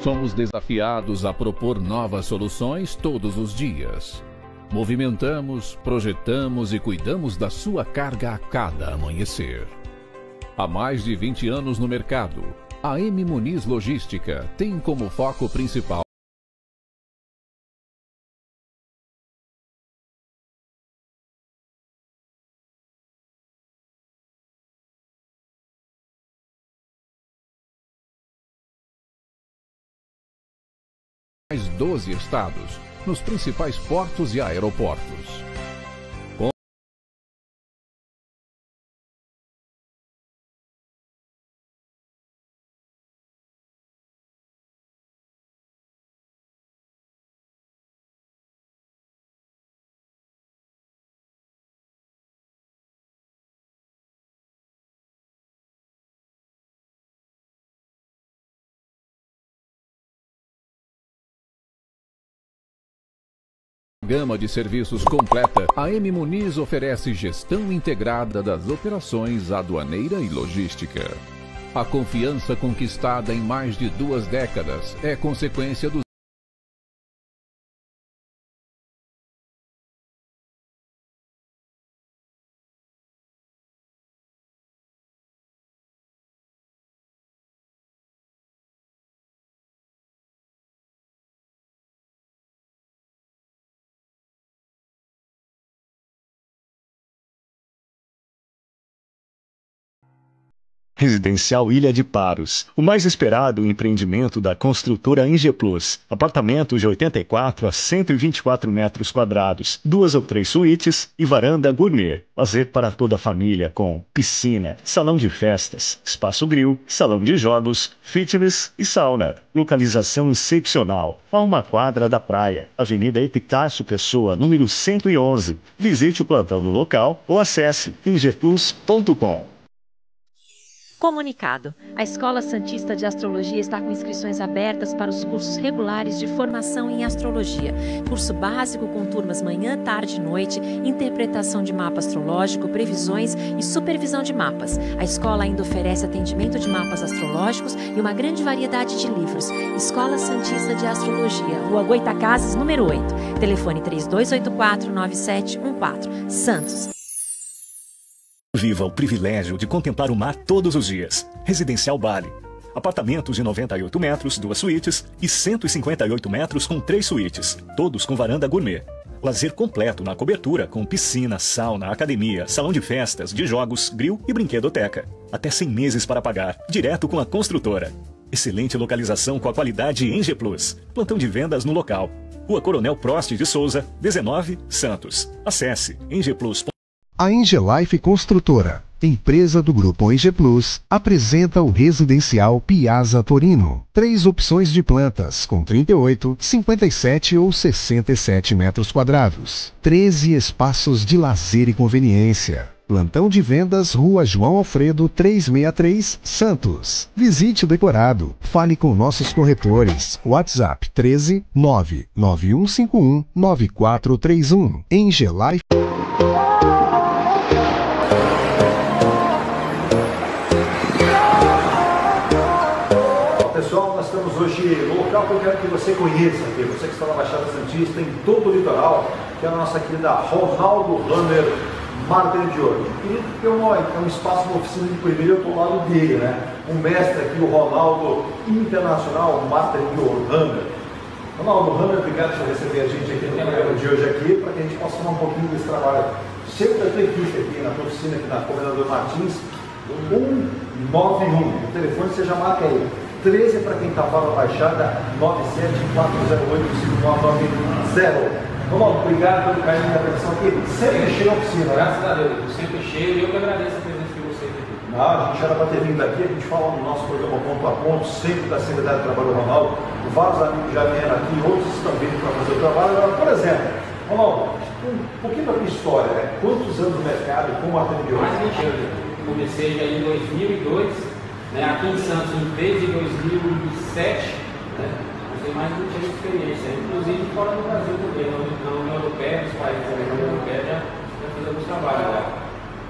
H: Somos desafiados a propor novas soluções todos os dias. Movimentamos, projetamos e cuidamos da sua carga a cada amanhecer. Há mais de 20 anos no mercado, a M. Muniz Logística tem como foco principal mais 12 estados, nos principais portos e aeroportos. Gama de serviços completa, a M. Muniz oferece gestão integrada das operações aduaneira e logística. A confiança conquistada em mais de 2 décadas é consequência dos
I: Residencial Ilha de Paros, o mais esperado empreendimento da construtora Engeplus. Apartamentos de 84 a 124 metros quadrados, 2 ou 3 suítes e varanda gourmet. Lazer para toda a família com piscina, salão de festas, espaço grill, salão de jogos, fitness e sauna. Localização excepcional, a 1 quadra da praia. Avenida Epitácio Pessoa, número 111. Visite o plantão no local ou acesse engeplus.com.
J: Comunicado. A Escola Santista de Astrologia está com inscrições abertas para os cursos regulares de formação em astrologia. Curso básico com turmas manhã, tarde e noite, interpretação de mapa astrológico, previsões e supervisão de mapas. A escola ainda oferece atendimento de mapas astrológicos e uma grande variedade de livros. Escola Santista de Astrologia, Rua Goitacazes, número 8. Telefone 3284-9714. Santos.
I: Viva o privilégio de contemplar o mar todos os dias. Residencial Bali. Apartamentos de 98 metros, 2 suítes e 158 metros com 3 suítes, todos com varanda gourmet. Lazer completo na cobertura com piscina, sauna, academia, salão de festas, de jogos, grill e brinquedoteca. Até 100 meses para pagar, direto com a construtora. Excelente localização com a qualidade Engeplus. Plantão de vendas no local. Rua Coronel Prost de Souza, 19, Santos. Acesse engeplus.com.
K: A Engelife Construtora, empresa do Grupo Engeplus, apresenta o Residencial Piazza Torino. 3 opções de plantas, com 38, 57 ou 67 metros quadrados. 13 espaços de lazer e conveniência. Plantão de vendas, Rua João Alfredo 363, Santos. Visite o decorado. Fale com nossos corretores. WhatsApp 13 99151 9431. Engelife.
A: Pessoal, nós estamos hoje no local que eu quero que você conheça aqui, você que está na Baixada Santista, em todo o litoral, que é a nossa querida Ronaldo Hammer Martelo de Ouro. Querido, porque é um espaço, uma oficina de primeiro, eu estou ao lado dele, né? Um mestre aqui, o Ronaldo Internacional Martelo de Ouro Hammer. Ronaldo Hammer, obrigado por receber a gente aqui no programa de hoje aqui, para que a gente possa falar um pouquinho desse trabalho sempre da tua equipe aqui na tua oficina, aqui na Comendador Martins.
C: 91. O telefone você já marca aí. 13 para quem está fora da Baixada, 974085990. Vamos, obrigado pelo carinho da atenção aqui. Sempre cheio a oficina,
L: graças a Deus, sempre cheio e eu que agradeço a presença de vocês aqui.
C: Não, a gente era para ter vindo aqui, a gente fala no nosso programa Ponto a Ponto, sempre da Secretaria de Trabalho Ronaldo. Vários amigos já vieram aqui, outros estão vindo para fazer o trabalho. Agora, por exemplo, Ronaldo, um pouquinho da tua história, né? Quantos anos no mercado, como atendeu?
L: Mais de 20 anos. Comecei já em 2002, né, aqui em Santos, desde 2007, né? Tem mais de 20 anos de experiência, inclusive fora do Brasil também, na União Europeia, nos países da União Europeia já fizemos trabalho lá.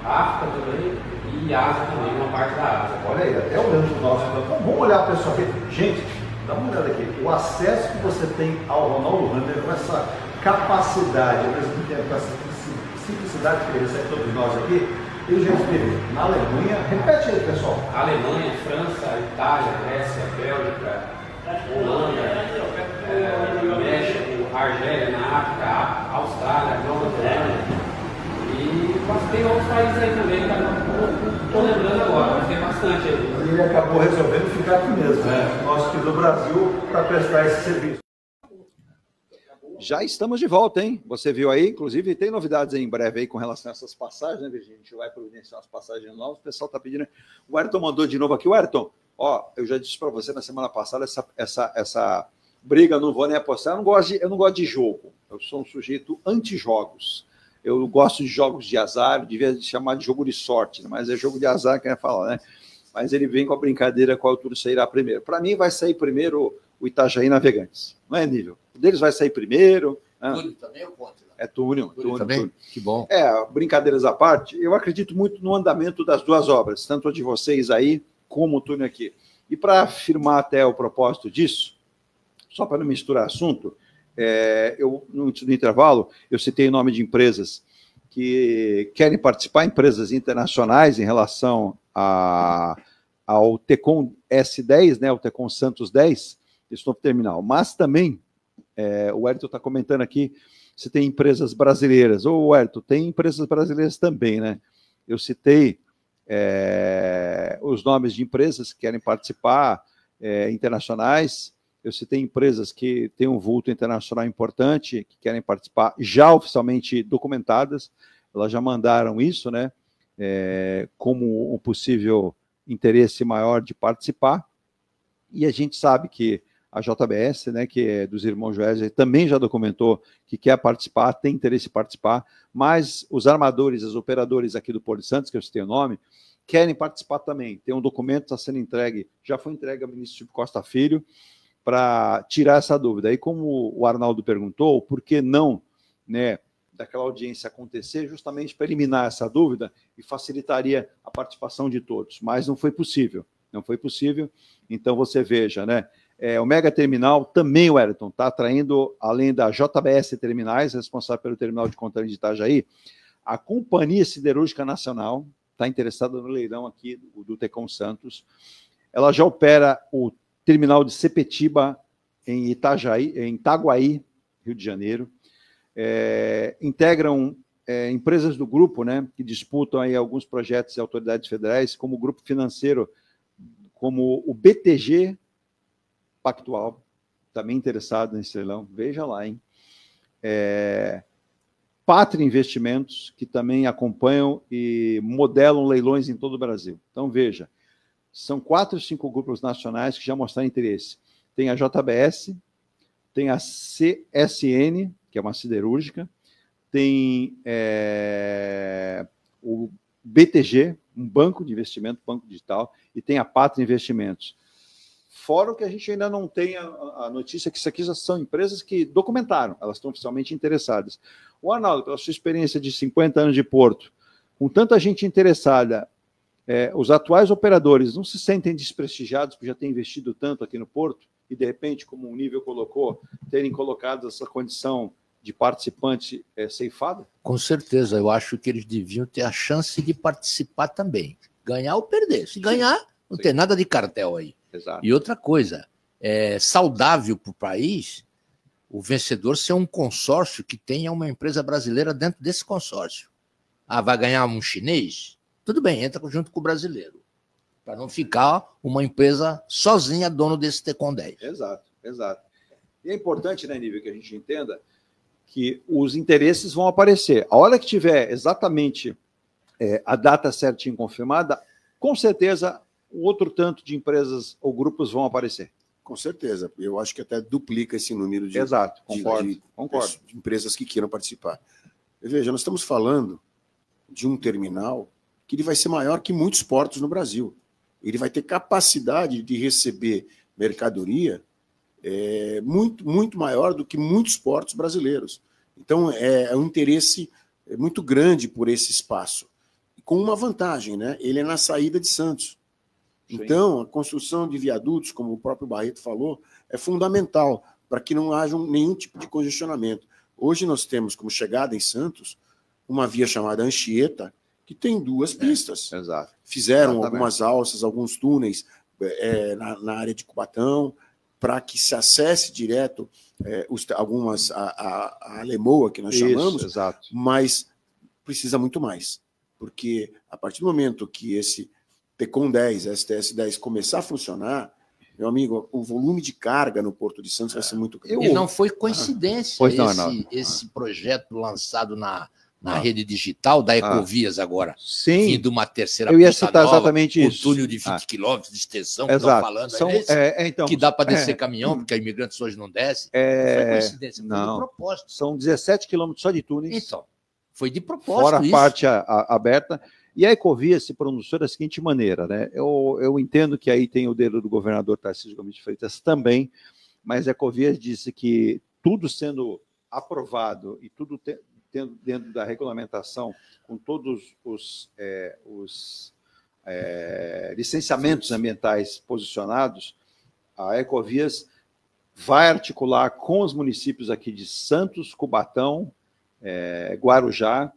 L: África também e Ásia também, uma parte da Ásia.
C: Olha aí, até o rancho nosso. Então, vamos olhar para pessoal aqui. Gente, dá uma olhada aqui. O acesso que você tem ao Ronaldo Runner, com essa capacidade, ao mesmo tempo, com essa simplicidade que ele recebe todos nós aqui, ele já esteve na Alemanha. Repete aí, pessoal.
L: Alemanha, França, Itália, Grécia, Bélgica, Holanda, México, Argélia, na África, Austrália, Nova Zelândia. E tem outros países aí também, que não estou lembrando agora, mas tem bastante aí.
C: E ele acabou resolvendo ficar aqui mesmo, né? Nós aqui do Brasil, para prestar esse serviço.
A: Já estamos de volta, hein? Você viu aí, inclusive tem novidades aí em breve aí com relação a essas passagens, né, Virgínia? A gente vai providenciar as passagens novas, o pessoal está pedindo. O Ayrton mandou de novo aqui. O Ayrton, ó, eu já disse para você na semana passada, essa briga eu não vou nem apostar. Eu não gosto de jogo. Eu sou um sujeito anti-jogos. Eu gosto de jogos de azar, devia chamar de jogo de sorte, mas é jogo de azar que eu ia falar, né? Mas ele vem com a brincadeira qual turno sairá primeiro. Para mim, vai sair primeiro o Itajaí Navegantes. Não é, Nível? O deles vai sair primeiro.
E: Túnel também ou contra?
A: É túnel.
F: Também? Que bom.
A: Brincadeiras à parte, eu acredito muito no andamento das duas obras, tanto a de vocês aí, como o túnel aqui. E para afirmar até o propósito disso, só para não misturar assunto, no intervalo, eu citei o nome de empresas que querem participar, empresas internacionais em relação ao Tecon S10, né, o Tecon Santos 10, esse novo terminal. Mas também, o Ayrton está comentando aqui, se tem empresas brasileiras. Ô, Ayrton, tem empresas brasileiras também, né? Eu citei os nomes de empresas que querem participar, internacionais. Eu citei empresas que têm um vulto internacional importante, que querem participar, já oficialmente documentadas. Elas já mandaram isso, né? Como um possível interesse maior de participar. E a gente sabe que a JBS, né, que é dos irmãos Joesley, também já documentou que quer participar, tem interesse em participar, mas os armadores, os operadores aqui do Porto de Santos, que eu citei o nome, querem participar também. Tem um documento que está sendo entregue, já foi entregue ao ministro Chico Costa Filho, para tirar essa dúvida. Aí, como o Arnaldo perguntou, por que não, né, daquela audiência acontecer, justamente para eliminar essa dúvida e facilitaria a participação de todos. Mas não foi possível. Não foi possível. Então, você veja, né? O Mega Terminal também, o Ayrton, está atraindo, além da JBS Terminais, responsável pelo terminal de contêiner de Itajaí, a Companhia Siderúrgica Nacional está interessada no leilão aqui do Tecon Santos. Ela já opera o terminal de Sepetiba em Itaguaí, Rio de Janeiro. Integram empresas do grupo, né, que disputam aí alguns projetos e autoridades federais, como o grupo financeiro, como o BTG Pactual, também interessado nesse leilão, veja lá, hein? Pátria Investimentos, que também acompanham e modelam leilões em todo o Brasil. Então, veja, são 4 ou 5 grupos nacionais que já mostraram interesse. Tem a JBS, tem a CSN, que é uma siderúrgica, tem o BTG, um banco de investimento, banco digital, e tem a Pátria Investimentos. Fora o que a gente ainda não tem a notícia, que isso aqui já são empresas que documentaram, elas estão oficialmente interessadas. O Arnaldo, pela sua experiência de 50 anos de Porto, com tanta gente interessada, os atuais operadores não se sentem desprestigiados por já ter investido tanto aqui no Porto e, de repente, como o Nível colocou, terem colocado essa condição de participante ceifada?
F: Com certeza, eu acho que eles deviam ter a chance de participar também. Ganhar ou perder. Se ganhar, não tem nada de cartel aí.
A: Exato.
F: E outra coisa, é saudável para o país o vencedor ser um consórcio que tenha uma empresa brasileira dentro desse consórcio. Vai ganhar um chinês? Tudo bem, entra junto com o brasileiro. para não ficar uma empresa sozinha dono desse Tecon 10.
C: Exato, exato. E é importante, né, Nível, que a gente entenda que os interesses vão aparecer. A hora que tiver exatamente a data certinha confirmada, com certeza um outro tanto de empresas ou grupos vão aparecer.
D: Com certeza. Eu acho que até duplica esse número de,
C: Exato, concordo.
D: De empresas que queiram participar. Veja, nós estamos falando de um terminal que ele vai ser maior que muitos portos no Brasil. Ele vai ter capacidade de receber mercadoria muito maior do que muitos portos brasileiros. Então, é um interesse muito grande por esse espaço. Com uma vantagem, né? Ele é na saída de Santos. Sim. Então, a construção de viadutos, como o próprio Barreto falou, é fundamental para que não haja nenhum tipo de congestionamento. Hoje nós temos como chegada em Santos uma via chamada Anchieta, que tem 2 pistas.
C: Exato.
D: Fizeram
C: Exatamente.
D: algumas alças, alguns túneis na área de Cubatão, para que se acesse direto a Lemoa, que nós chamamos,
C: exato.
D: Mas precisa muito mais. Porque a partir do momento que esse Tecon 10, STS 10 começar a funcionar, meu amigo, o volume de carga no Porto de Santos vai ser muito grande.
F: E não foi coincidência esse projeto lançado na rede digital da Ecovias agora.
C: Sim.
F: Vindo uma terceira
C: eu ia
F: pista
C: citar
F: nova,
C: exatamente isso.
F: túnel de 20 quilômetros de extensão, que
C: Exato.
F: estão falando,
C: então,
F: que dá para descer caminhão, porque imigrantes hoje não descem. Não foi coincidência, foi de propósito.
C: São 17 quilômetros só de túneis.
F: Então, foi de propósito
C: fora
F: isso.
C: a parte aberta. E a Ecovias se pronunciou da seguinte maneira, né? Eu entendo que aí tem o dedo do governador Tarcísio Gomes de Freitas também, mas a Ecovias disse que tudo sendo aprovado e tudo tendo dentro da regulamentação, com todos os licenciamentos ambientais posicionados, a Ecovias vai articular com os municípios aqui de Santos, Cubatão, Guarujá,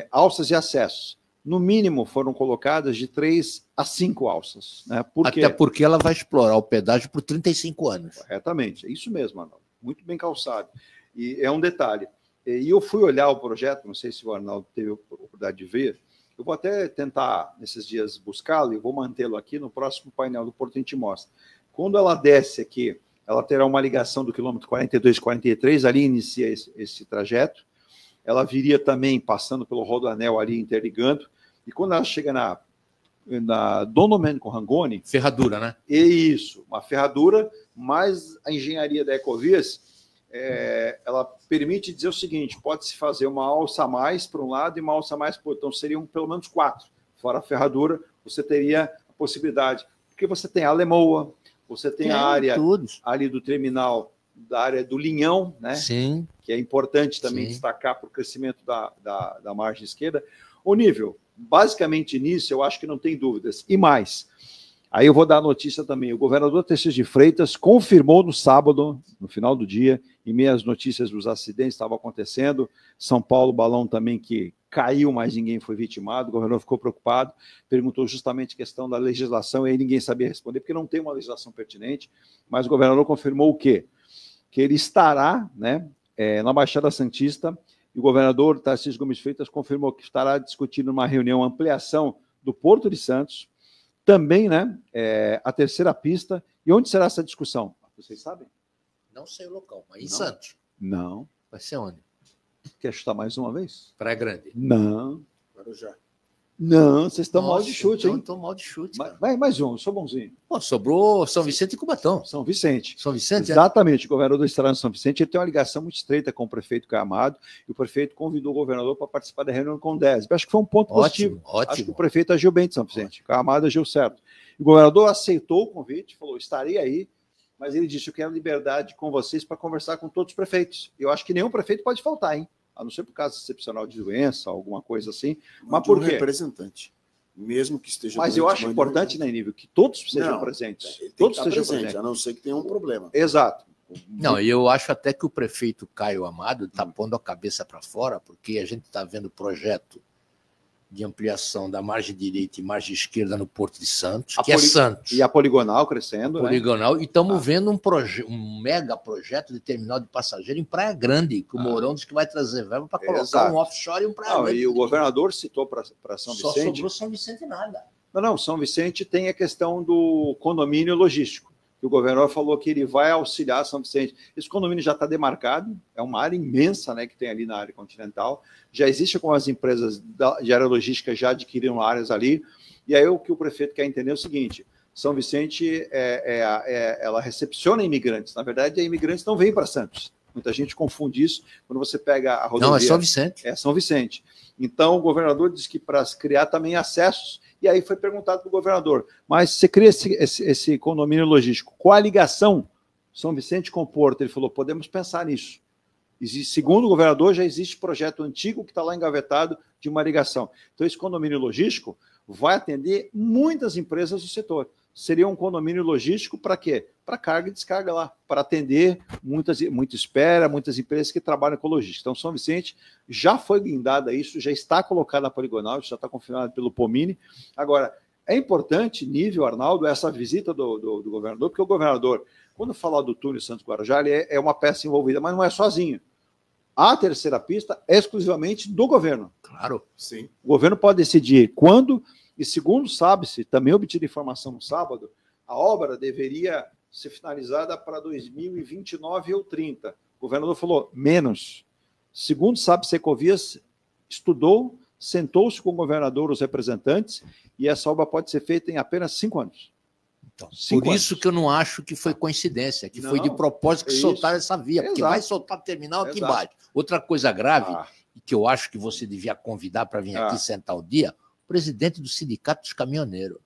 C: alças de acessos. No mínimo, foram colocadas de 3 a 5 alças. Né?
F: Até porque ela vai explorar o pedágio por 35 anos.
C: Corretamente, é isso mesmo, Arnaldo. Muito bem calçado. E é um detalhe. E eu fui olhar o projeto, não sei se o Arnaldo teve a oportunidade de ver, eu vou até tentar, nesses dias, buscá-lo e vou mantê-lo aqui no próximo painel do Porto, a gente mostra. Quando ela desce aqui, ela terá uma ligação do quilômetro 42 e 43, ali inicia esse trajeto. Ela viria também passando pelo Rodoanel ali, interligando. E quando ela chega na Dom Domênico Rangoni...
F: Ferradura, né?
C: Isso, uma ferradura, mas a engenharia da Ecovias, ela permite dizer o seguinte, pode-se fazer uma alça a mais para um lado e uma alça a mais para o outro. Então, seriam pelo menos 4. Fora a ferradura, você teria a possibilidade. Porque você tem a Lemoa, você tem a área ali do terminal, da área do Linhão, né?
F: Sim.
C: Que é importante também destacar para o crescimento da margem esquerda. O nível, basicamente nisso, eu acho que não tem dúvidas. E mais, aí eu vou dar a notícia também, o governador Tarcísio de Freitas confirmou no sábado, no final do dia, em meio às notícias dos acidentes que estavam acontecendo, São Paulo, balão também que caiu, mas ninguém foi vitimado, o governador ficou preocupado, perguntou justamente a questão da legislação, e aí ninguém sabia responder, porque não tem uma legislação pertinente, mas o governador confirmou o quê? Que ele estará, né, na Baixada Santista, e o governador Tarcísio Gomes de Freitas confirmou que estará discutindo numa reunião a ampliação do Porto de Santos, também, né, a terceira pista. E onde será essa discussão? Vocês sabem?
F: Não sei o local, mas em Santos.
C: Não.
F: Vai ser onde?
C: Quer chutar mais uma vez?
F: Praia Grande.
C: Não.
D: Guarujá.
C: Não, vocês estão mal de chute, hein?
F: Estou mal de chute.
C: Vai mais um, eu sou bonzinho.
F: Pô, sobrou São Vicente e Cubatão.
C: São Vicente.
F: São Vicente?
C: Exatamente, o governador estará em São Vicente, ele tem uma ligação muito estreita com o prefeito Caio Amado, e o prefeito convidou o governador para participar da reunião com o DESB. Acho que foi um ponto positivo.
F: Ótimo.
C: Acho que o prefeito agiu bem de São Vicente. Caio Amado agiu certo. O governador aceitou o convite, falou, estarei aí, mas ele disse, eu quero liberdade com vocês para conversar com todos os prefeitos. Eu acho que nenhum prefeito pode faltar, hein? A não ser por caso excepcional de doença, alguma coisa assim. Mas por quê?
D: Representante. Mesmo que esteja...
C: Mas eu acho importante, né, Nível, que todos sejam presentes.
D: Todos sejam presentes, a não ser que tenha um problema.
C: Exato.
F: Não, e eu acho até que o prefeito Caio Amado está pondo a cabeça para fora, porque a gente está vendo o projeto de ampliação da margem direita e margem esquerda no Porto de Santos, que é Santos.
C: E a poligonal crescendo.
F: Poligonal, né? E estamos vendo um mega projeto de terminal de passageiro em Praia Grande, que o Mourão diz que vai trazer verba para colocar um offshore e um Praia Grande.
C: E o governador citou para São Vicente.
F: Só sobrou São Vicente nada.
C: Não, São Vicente tem a questão do condomínio logístico, que o governador falou que ele vai auxiliar São Vicente. Esse condomínio já está demarcado, é uma área imensa, né, que tem ali na área continental, já existe com as empresas de área logística já adquiriram áreas ali, e aí o que o prefeito quer entender é o seguinte: São Vicente, ela recepciona imigrantes, na verdade, imigrantes não vêm para Santos. Muita gente confunde isso quando você pega a rodovia.
F: Não, é São Vicente.
C: É São Vicente. Então, o governador disse que para criar também acessos, e aí foi perguntado para o governador, mas você cria esse condomínio logístico, qual a ligação São Vicente com o Porto? Ele falou, podemos pensar nisso. Segundo o governador, já existe projeto antigo que está lá engavetado de uma ligação. Então, esse condomínio logístico vai atender muitas empresas do setor. Seria um condomínio logístico para quê? Para carga e descarga lá, para atender muita espera, muitas empresas que trabalham com logística. Então, São Vicente já foi blindada isso, já está colocado na poligonal, já está confirmado pelo Pomini. Agora, é importante, nível, Arnaldo, essa visita do governador, porque o governador, quando falar do túnel Santos-Guarujá, ele é uma peça envolvida, mas não é sozinho. A terceira pista é exclusivamente do governo.
F: Claro.
D: Sim.
C: O governo pode decidir quando, e segundo sabe-se, também obtido informação no sábado, a obra deveria ser finalizada para 2029 ou 30. O governador falou, menos. Segundo sabe-se, Ecovias estudou, sentou-se com o governador, os representantes, e essa obra pode ser feita em apenas 5 anos.
F: Então, por isso que eu não acho que foi coincidência, que foi de propósito que soltaram essa via, porque vai soltar terminal aqui embaixo. Outra coisa grave, que eu acho que você devia convidar para vir aqui sentar o dia, o presidente do Sindicato dos Caminhoneiros.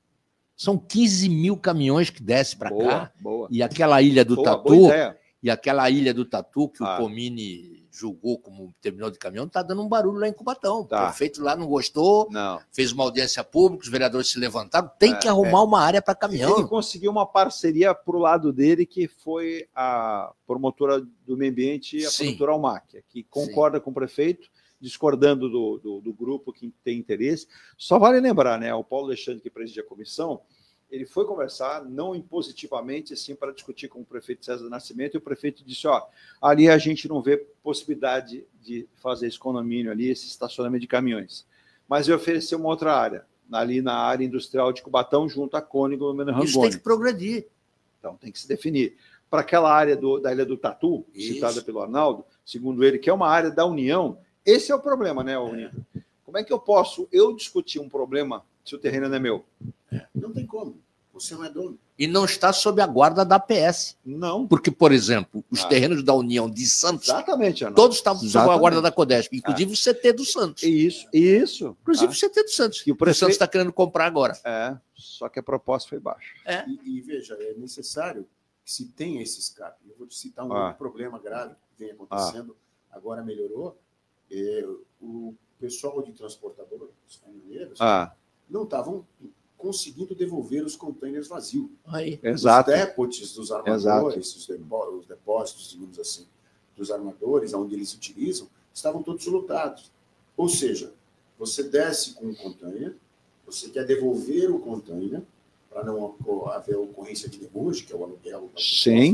F: São 15 mil caminhões que descem para cá, e aquela ilha do Tatu, que o Pomini julgou como terminal de caminhão, está dando um barulho lá em Cubatão. O prefeito lá não gostou, fez uma audiência pública, os vereadores se levantaram, tem que arrumar uma área para caminhão.
C: Ele conseguiu uma parceria para o lado dele, que foi a promotora do meio ambiente e a promotora Almáquia, que concorda com o prefeito, discordando do grupo que tem interesse. Só vale lembrar, né, o Paulo Alexandre, que preside a comissão, ele foi conversar, não impositivamente, assim, para discutir com o prefeito César Nascimento, e o prefeito disse, ali a gente não vê possibilidade de fazer esse condomínio ali, esse estacionamento de caminhões. Mas ele ofereceu uma outra área, ali na área industrial de Cubatão, junto à Cônigo e Rangoni.
F: Isso tem que progredir.
C: Então, tem que se definir. Para aquela área da Ilha do Tatu, citada pelo Arnaldo, segundo ele, que é uma área da União, esse é o problema, né, União? Como é que eu posso discutir um problema se o terreno não é meu?
D: Não tem como. Você não é dono.
F: E não está sob a guarda da APS.
C: Não.
F: Porque, por exemplo, os terrenos da União de Santos,
C: exatamente,
F: todos estavam sob a guarda da Codesp, inclusive o CT do Santos.
C: Isso.
F: Inclusive o CT do Santos.
C: E o prefeito...
F: Santos está querendo comprar agora.
C: Só que a proposta foi baixa.
D: E veja, é necessário que se tenha esse escape. Eu vou te citar um outro problema grave que vem acontecendo, agora melhorou. O pessoal de transportador, os caminhoneiros, não estavam conseguindo devolver os containers vazios.
C: Exato.
D: Os dépotes dos armadores, os depósitos, digamos assim, dos armadores, onde eles utilizam, estavam todos lotados. Ou seja, você desce com um container, você quer devolver o container, para não haver ocorrência de demurge, que é o aluguel.
C: Sim.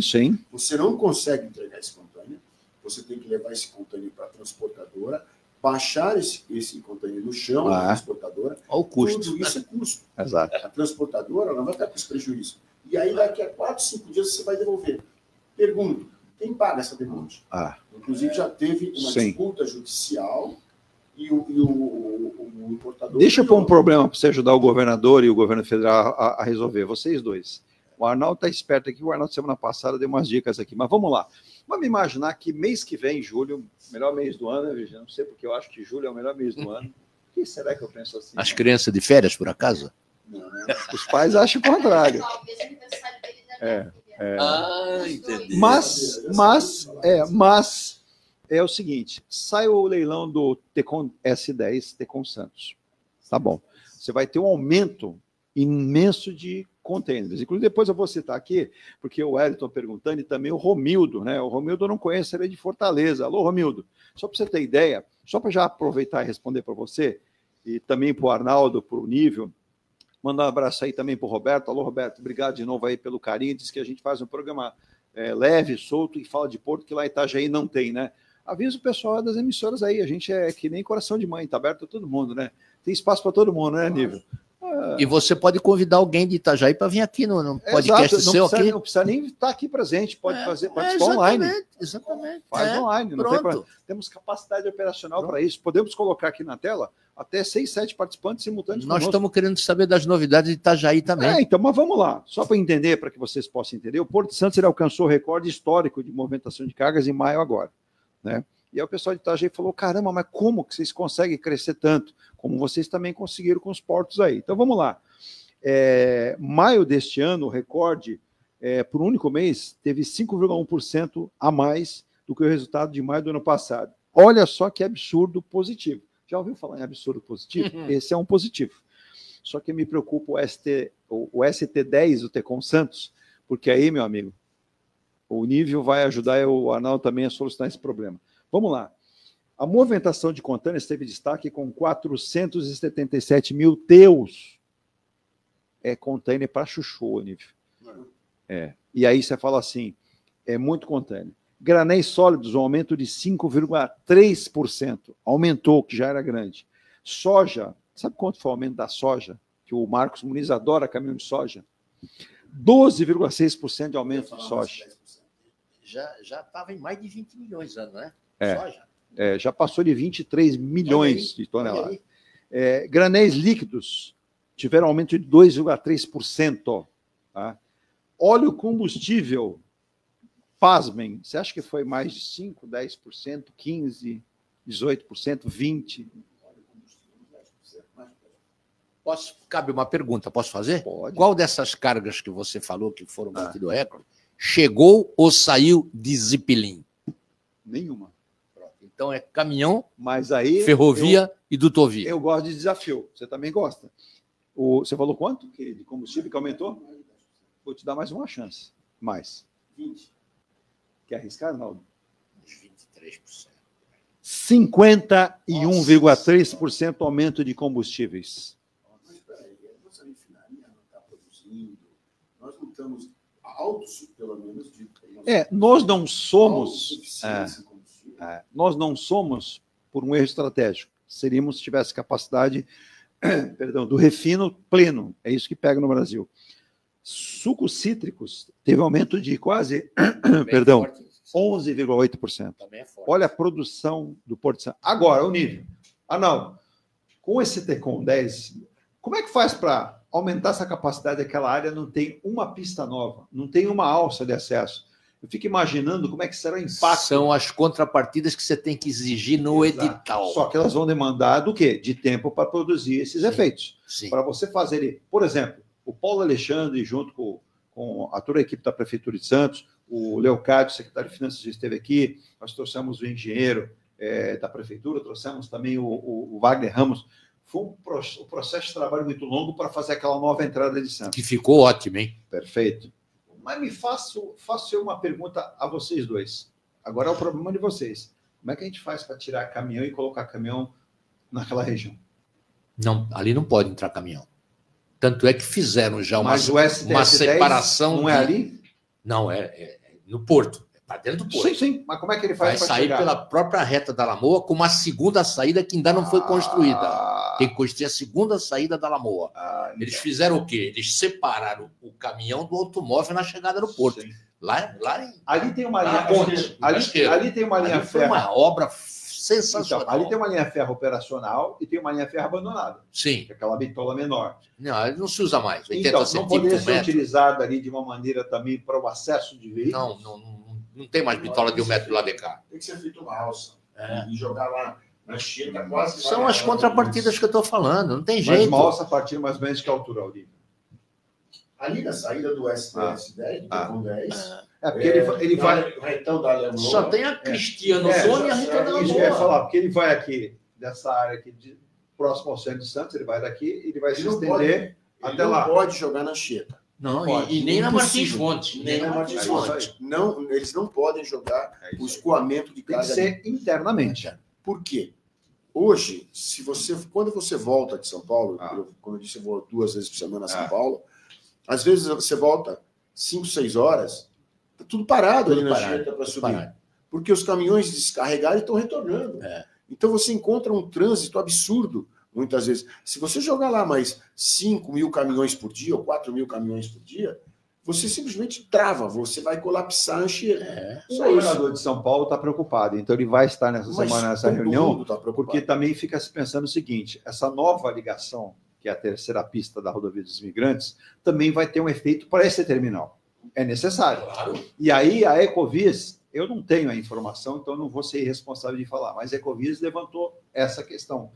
D: Você não consegue entregar esse container, você tem que levar esse container para a transportadora, baixar esse container no chão da transportadora.
F: Olha o custo.
D: Tudo isso é custo.
C: Exato.
D: A transportadora não vai estar com esse prejuízo. E aí, daqui a 4, 5 dias, você vai devolver. Pergunto, quem paga essa demanda? Inclusive, já teve uma disputa judicial e o importador...
C: Deixa eu pôr um problema para você ajudar o governador e o governo federal a resolver, vocês dois. O Arnaldo está esperto aqui, o Arnaldo semana passada deu umas dicas aqui, mas vamos lá. Vamos imaginar que mês que vem, julho, melhor mês do ano, Virgínia, não sei porque eu acho que julho é o melhor mês do ano. O que será que eu penso assim?
F: As crianças de férias, por acaso?
C: Não, os pais acham o contrário.
F: Entendi.
C: Mas é o seguinte, sai o leilão do Tecon S10, Tecon Santos. Tá bom. Você vai ter um aumento imenso de containers. Inclusive, depois eu vou citar aqui, porque o Wellington perguntando, e também o Romildo, né? O Romildo eu não conheço, ele é de Fortaleza. Alô, Romildo. Só para você ter ideia, só para já aproveitar e responder para você, e também para o Arnaldo, para o Nível, mandar um abraço aí também para o Roberto. Alô, Roberto, obrigado de novo aí pelo carinho. Diz que a gente faz um programa leve, solto, e fala de Porto, que lá em Itajaí não tem, né? Avisa o pessoal das emissoras aí, a gente é que nem coração de mãe, tá aberto a todo mundo, né? Tem espaço para todo mundo, né, Nível?
F: E você pode convidar alguém de Itajaí para vir aqui no podcast seu aqui.
C: Não precisa nem estar aqui presente, pode participar online.
F: Exatamente.
C: Faz online.
F: Pronto.
C: Temos capacidade operacional para isso. Podemos colocar aqui na tela até 6, 7 participantes simultâneos.
F: Nós estamos querendo saber das novidades de Itajaí também.
C: Então, mas vamos lá. Só para entender, para que vocês possam entender, o Porto de Santos ele alcançou o recorde histórico de movimentação de cargas em maio agora, né? E aí o pessoal de Itajaí falou, caramba, mas como que vocês conseguem crescer tanto? Como vocês também conseguiram com os portos aí. Então, vamos lá. Maio deste ano, o recorde, por um único mês, teve 5,1% a mais do que o resultado de maio do ano passado. Olha só que absurdo positivo. Já ouviu falar em absurdo positivo? Esse é um positivo. Só que me preocupa o ST10, o Tecon Santos, porque aí, meu amigo, o nível vai ajudar o Arnaldo também a solucionar esse problema. Vamos lá. A movimentação de contêineres teve destaque com 477 mil TEUs. É contêiner para chuchu, nível. E aí você fala assim, é muito contêiner. Granéis sólidos, um aumento de 5,3%. Aumentou, que já era grande. Soja, sabe quanto foi o aumento da soja? Que o Marcos Muniz adora caminhão de soja. 12,6% de aumento de soja.
F: Já estava em mais de 20 milhões anos, né? Soja.
C: Já passou de 23 milhões de toneladas. Granéis líquidos tiveram aumento de 2,3%. Tá? Óleo combustível, pasmem, você acha que foi mais de 5%, 10%, 15%, 18%, 20%?
F: Cabe uma pergunta, posso fazer?
C: Pode.
F: Qual dessas cargas que você falou que foram batido recorde chegou ou saiu de Zipilim?
C: Nenhuma.
F: Então é caminhão,
C: mas aí
F: ferrovia e dutovia.
C: Eu gosto de desafio. Você também gosta? Você falou quanto de combustível que aumentou? Vou te dar mais uma chance. Mais.
F: 20.
C: Quer arriscar, Arnaldo?
F: 23%.
C: 51,3% aumento de combustíveis.
D: Mas peraí, nossa refinaria não está produzindo. Nós não estamos altos, pelo menos, de...
C: Nós não somos... nós não somos por um erro estratégico. Seríamos se tivesse capacidade do refino pleno. É isso que pega no Brasil. Sucos cítricos teve aumento de quase 11,8%. Olha a produção do Porto de Santos. Agora, o nível. Arnaldo, com esse Tecon 10, como é que faz para aumentar essa capacidade daquela área? Não tem uma pista nova, não tem uma alça de acesso. Eu fico imaginando como é que será o impacto.
F: São as contrapartidas que você tem que exigir no edital.
C: Só que elas vão demandar do quê? De tempo para produzir esses efeitos. Para você fazer, por exemplo, o Paulo Alexandre, junto com toda a equipe da Prefeitura de Santos, o Leocádio, secretário de Finanças, já esteve aqui, nós trouxemos o engenheiro da Prefeitura, trouxemos também o Wagner Ramos. Foi um processo de trabalho muito longo para fazer aquela nova entrada de Santos.
F: Que ficou ótimo, hein?
C: Perfeito. Mas faço eu uma pergunta a vocês dois. Agora é o problema de vocês. Como é que a gente faz para tirar caminhão e colocar caminhão naquela região?
F: Não, ali não pode entrar caminhão. Tanto é que fizeram já uma
C: STS
F: separação.
C: Não é ali?
F: Não, é no porto. É para dentro do porto.
C: Sim. Mas como é que ele faz
F: para
C: chegar?
F: Vai sair pela própria reta da Lamoa com uma segunda saída que ainda não foi construída. Tem que construir a segunda saída da Lamoa. Eles fizeram o quê? Eles separaram o caminhão do automóvel na chegada do porto.
C: Ali tem uma linha ponte. Ali tem uma linha ferro.
F: Foi uma obra sensacional.
C: Então, ali tem uma linha ferro operacional e tem uma linha ferro abandonada.
F: Sim.
C: Que é aquela bitola menor.
F: Não, não se usa mais. 80
C: então, não poderia ser utilizada ali de uma maneira também para o acesso de veículos?
F: Não tem mais bitola de 1 metro lá de cá.
D: Tem que ser feito uma alça. E jogar lá na China quase...
F: São as contrapartidas que eu estou falando. Não tem jeito.
C: Mas uma alça a partir mais ou menos de que altura, Olívio?
D: Ali na saída do STS-10, do Tecon 10...
C: porque ele vai...
D: O retão da Alemanha...
F: Só tem a Cristiano Zone e a retão da Alemanha.
C: Isso que eu ia falar, porque ele vai aqui, dessa área aqui, próximo ao centro de Santos, ele vai daqui, ele vai se estender até lá.
D: Ele não pode jogar na Cheta.
F: Não, e nem na Martins Fontes.
D: Nem na Martins Fontes. Não, eles não podem jogar o escoamento de carga.
C: Tem que ser internamente.
D: Por quê? Hoje, quando você volta de São Paulo, como eu disse, eu vou 2 vezes por semana a São Paulo, às vezes você volta 5, 6 horas, está tudo parado ali na Cheta para subir. Porque os caminhões descarregaram e estão retornando. Então você encontra um trânsito absurdo Muitas vezes. Se você jogar lá mais 5 mil caminhões por dia ou 4 mil caminhões por dia, você simplesmente trava, você vai colapsar a Anchieta.
C: O governador de São Paulo está preocupado, então ele vai estar nessa semana nessa reunião, porque também fica se pensando o seguinte, essa nova ligação, que é a terceira pista da rodovia dos imigrantes, também vai ter um efeito para esse terminal. É necessário.
E: Claro.
C: E aí a Ecovias, eu não tenho a informação, então não vou ser irresponsável de falar, mas a Ecovias levantou essa questão.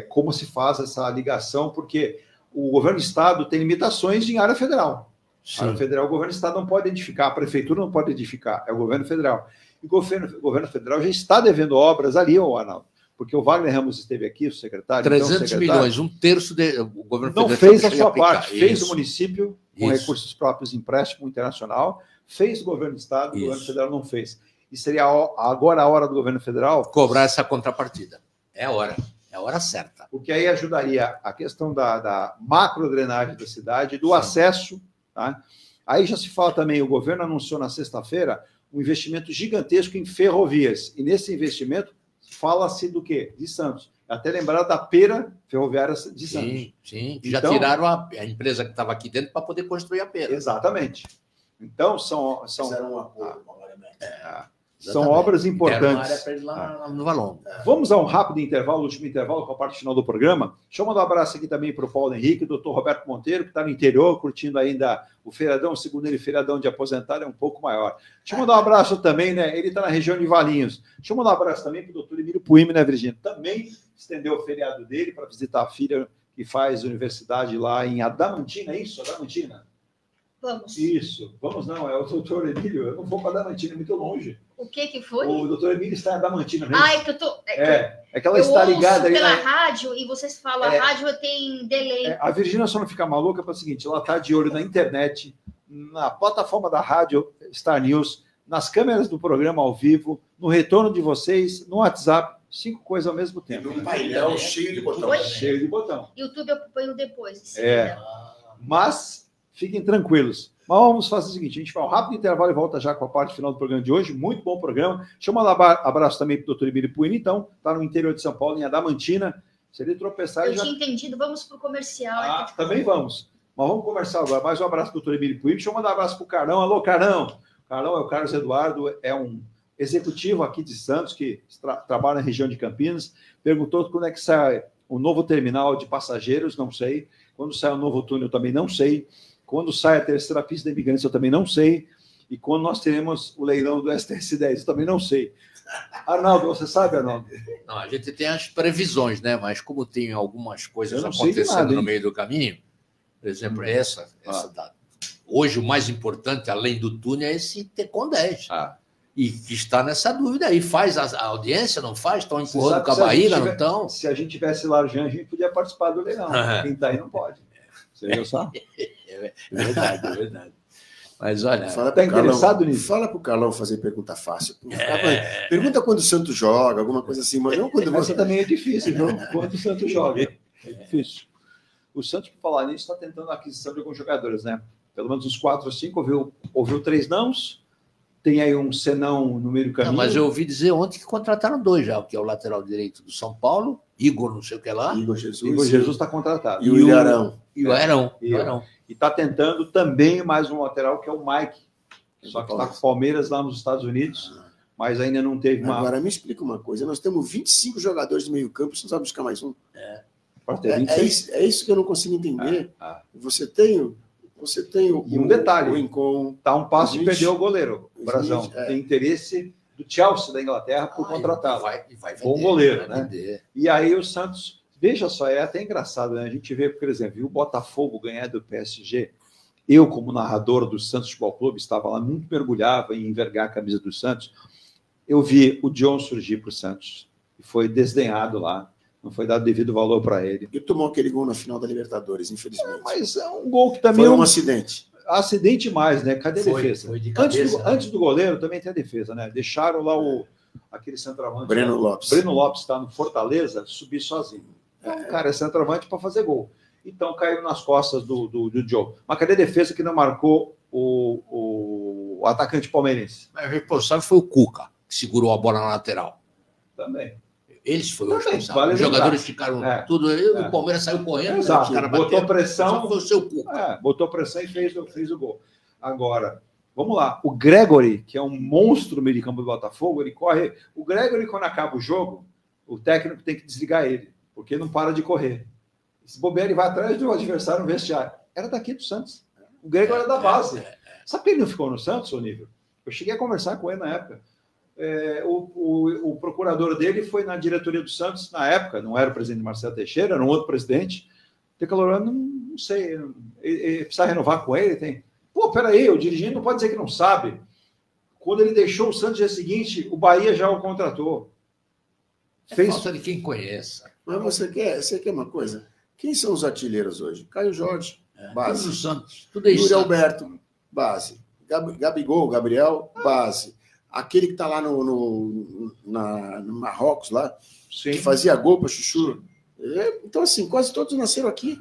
C: Como se faz essa ligação, porque o governo do estado tem limitações em área federal. A área federal, o governo do estado não pode edificar, a prefeitura não pode edificar, é o governo federal. E o governo federal já está devendo obras ali, Arnaldo, porque o Wagner Ramos esteve aqui, o secretário.
F: 300 milhões, um terço do governo federal.
C: Não fez a sua parte, fez o município com recursos próprios, empréstimo internacional, fez o governo do estado, o governo federal não fez. E seria agora a hora do governo federal
F: cobrar essa contrapartida. É a hora certa.
C: Porque aí ajudaria a questão da macro-drenagem da cidade, do acesso. Tá? Aí já se fala também, o governo anunciou na sexta-feira um investimento gigantesco em ferrovias. E nesse investimento fala-se do quê? De Santos. Até lembrar da pera ferroviária de Santos.
F: Sim. Já tiraram a empresa que estava aqui dentro para poder construir a pera.
C: Exatamente. Então,
D: Fizeram um acordo com a
C: são obras importantes.
F: Área para ir lá no Valongo.
C: Vamos a um rápido intervalo, último intervalo, com a parte final do programa. Deixa eu mandar um abraço aqui também para o Paulo Henrique, o doutor Roberto Monteiro, que está no interior, curtindo ainda o feriadão, segundo ele, feriadão de aposentado é um pouco maior. Deixa eu mandar um abraço também, né? Ele está na região de Valinhos. Deixa eu mandar um abraço também para o doutor Emílio Puime, né, Virgínia? Também estendeu o feriado dele para visitar a filha que faz universidade lá em Adamantina, é isso? Adamantina?
B: Vamos.
C: Isso. Vamos não, é o doutor Emílio. Eu não vou para Adamantina, é muito longe.
B: O que foi?
C: O doutor Emílio está em Adamantina, né?
B: É que eu tô...
C: É que ela está ligada...
B: Eu ouço pela rádio e vocês falam, a rádio tem delay.
C: A Virgínia só não fica maluca para o seguinte, ela está de olho na internet, na plataforma da rádio Star News, nas câmeras do programa ao vivo, no retorno de vocês, no WhatsApp, 5 coisas ao mesmo tempo.
D: Um painel cheio de botão.
C: Cheio de botão.
B: YouTube eu acompanho depois.
C: Mas fiquem tranquilos. Mas vamos fazer o seguinte, a gente vai um rápido intervalo e volta já com a parte final do programa de hoje. Muito bom programa. Deixa eu mandar abraço também para o doutor Emílio Puini, então, está no interior de São Paulo, em Adamantina. Se ele tropeçar...
B: Eu tinha entendido, vamos para o comercial.
C: Também vamos. Mas vamos conversar agora. Mais um abraço para o doutor Emílio Puini. Deixa eu mandar um abraço para o Carlão. Alô, Carlão. Carlão é o Carlos Eduardo, é um executivo aqui de Santos, que trabalha na região de Campinas. Perguntou quando é que sai o novo terminal de passageiros, não sei. Quando sai o novo túnel, também não sei. Quando sai a terceira pista da imigrância, eu também não sei. E quando nós teremos o leilão do STS-10, eu também não sei. Arnaldo, você sabe, Arnaldo?
F: Não, a gente tem as previsões, né? Mas como tem algumas coisas acontecendo no meio do caminho, por exemplo, essa data. Hoje, o mais importante, além do túnel, é esse TECOM 10. E que está nessa dúvida aí. Faz a audiência, não faz? Estão empurrando com a barriga, não estão?
C: Se a gente tivesse lá, a gente podia participar do leilão. Quem está aí não pode. Você viu só?
F: É verdade. Mas olha,
C: está interessado nisso?
D: Fala para o Carlão fazer pergunta fácil. Pergunta quando o Santos joga, alguma coisa assim, mas não quando
C: você... também é difícil, não? Quando o Santos joga. É difícil. O Santos, por falar nisso, está tentando a aquisição de alguns jogadores, né? Pelo menos uns 4 ou 5, ouviu 3 nãos, tem aí um senão no meio do caminho.
F: Não, mas eu ouvi dizer ontem que contrataram 2 já, que é o lateral direito do São Paulo, Igor não sei o que lá.
C: Igor Jesus está contratado.
D: E o Ilharão.
F: E o Arão.
C: E está tentando também mais um lateral, que é o Mike, só que está com o Palmeiras lá nos Estados Unidos, mas ainda não teve uma...
D: Agora, me explica uma coisa, nós temos 25 jogadores de meio campo, você não sabe buscar mais um? É isso que eu não consigo entender. Você tem
C: e um detalhe,
D: o Rincon,
C: está um passo de perder o goleiro. O Brasão tem interesse do Chelsea da Inglaterra por contratá-lo. Bom goleiro, né? E aí o Santos, veja só, é até engraçado, né? A gente vê, por exemplo, o Botafogo ganhar do PSG. Eu, como narrador do Santos Futebol Clube, estava lá, muito mergulhava em envergar a camisa do Santos. Eu vi o John surgir para o Santos e foi desdenhado lá. Não foi dado devido valor para ele.
D: E tomou aquele gol na final da Libertadores, infelizmente.
C: Mas é um gol que também...
D: Foi um acidente.
C: Acidente mais, né? Cadê a defesa?
F: Foi de cabeça,
C: antes do goleiro também tem a defesa, né? Deixaram lá aquele centroavante.
D: Breno Lopes.
C: Breno Lopes está no Fortaleza, subir sozinho. Então, cara, é centroavante para fazer gol. Então caiu nas costas do Joe. Mas cadê a defesa que não marcou o atacante palmeirense?
F: Mas o responsável foi o Cuca, que segurou a bola na lateral.
C: Também.
F: Eles foram os
A: Também,
F: responsáveis.
A: vale
F: Os jogadores
A: lembrar.
F: ficaram
A: É.
F: tudo. O Palmeiras saiu correndo,
A: Exato.
F: os caras
A: Botou
F: bateram,
A: pressão.
F: só foi o seu cu.
A: Botou pressão e fez o gol. Agora, vamos lá. O Gregory, que é um monstro no meio de campo do Botafogo, ele corre. O Gregory, quando acaba o jogo, o técnico tem que desligar ele, porque não para de correr. Se bobear, ele vai atrás do adversário no vestiário. Era daqui do Santos. O Gregory era da base. Sabe que ele não ficou no Santos, ô Nível? Eu cheguei a conversar com ele na época. O procurador dele foi na diretoria do Santos, na época, não era o presidente Marcelo Teixeira, era um outro presidente. Declarou, não sei, ele precisa renovar com ele. Tem. Pô, peraí, o dirigente não pode dizer que não sabe. Quando ele deixou o Santos, no dia seguinte, o Bahia já o contratou.
F: Fez falta de quem conheça.
D: Mas você quer uma coisa? Quem são os artilheiros hoje? Caio Jorge, base.
F: Tudo Santos. Tudo isso.
D: Yuri Alberto, base. Gabigol, Gabriel, base. Aquele que está lá no Marrocos, lá,
A: Sim.
D: que fazia gol para Chuchu. Então, assim, quase todos nasceram aqui.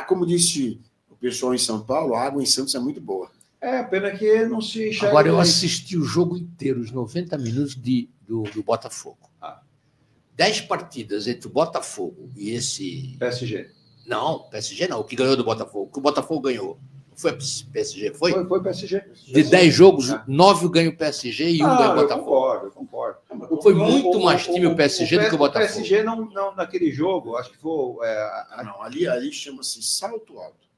D: Como disse o pessoal em São Paulo, a água em Santos é muito boa.
A: Pena que não se enxerga.
F: Agora, eu assisti o jogo inteiro, os 90 minutos do Botafogo. 10 partidas entre o Botafogo e esse...
A: PSG.
F: Não, PSG não. O que ganhou do Botafogo? O que o Botafogo ganhou? Foi PSG, foi?
A: Foi PSG.
F: De 10 jogos, 9 ganha o PSG e 1 ganha o Botafogo.
A: Eu concordo.
F: Foi muito mais time o PSG do que o Botafogo.
A: O PSG não naquele jogo, acho que foi...
D: Não, ali chama-se salto alto.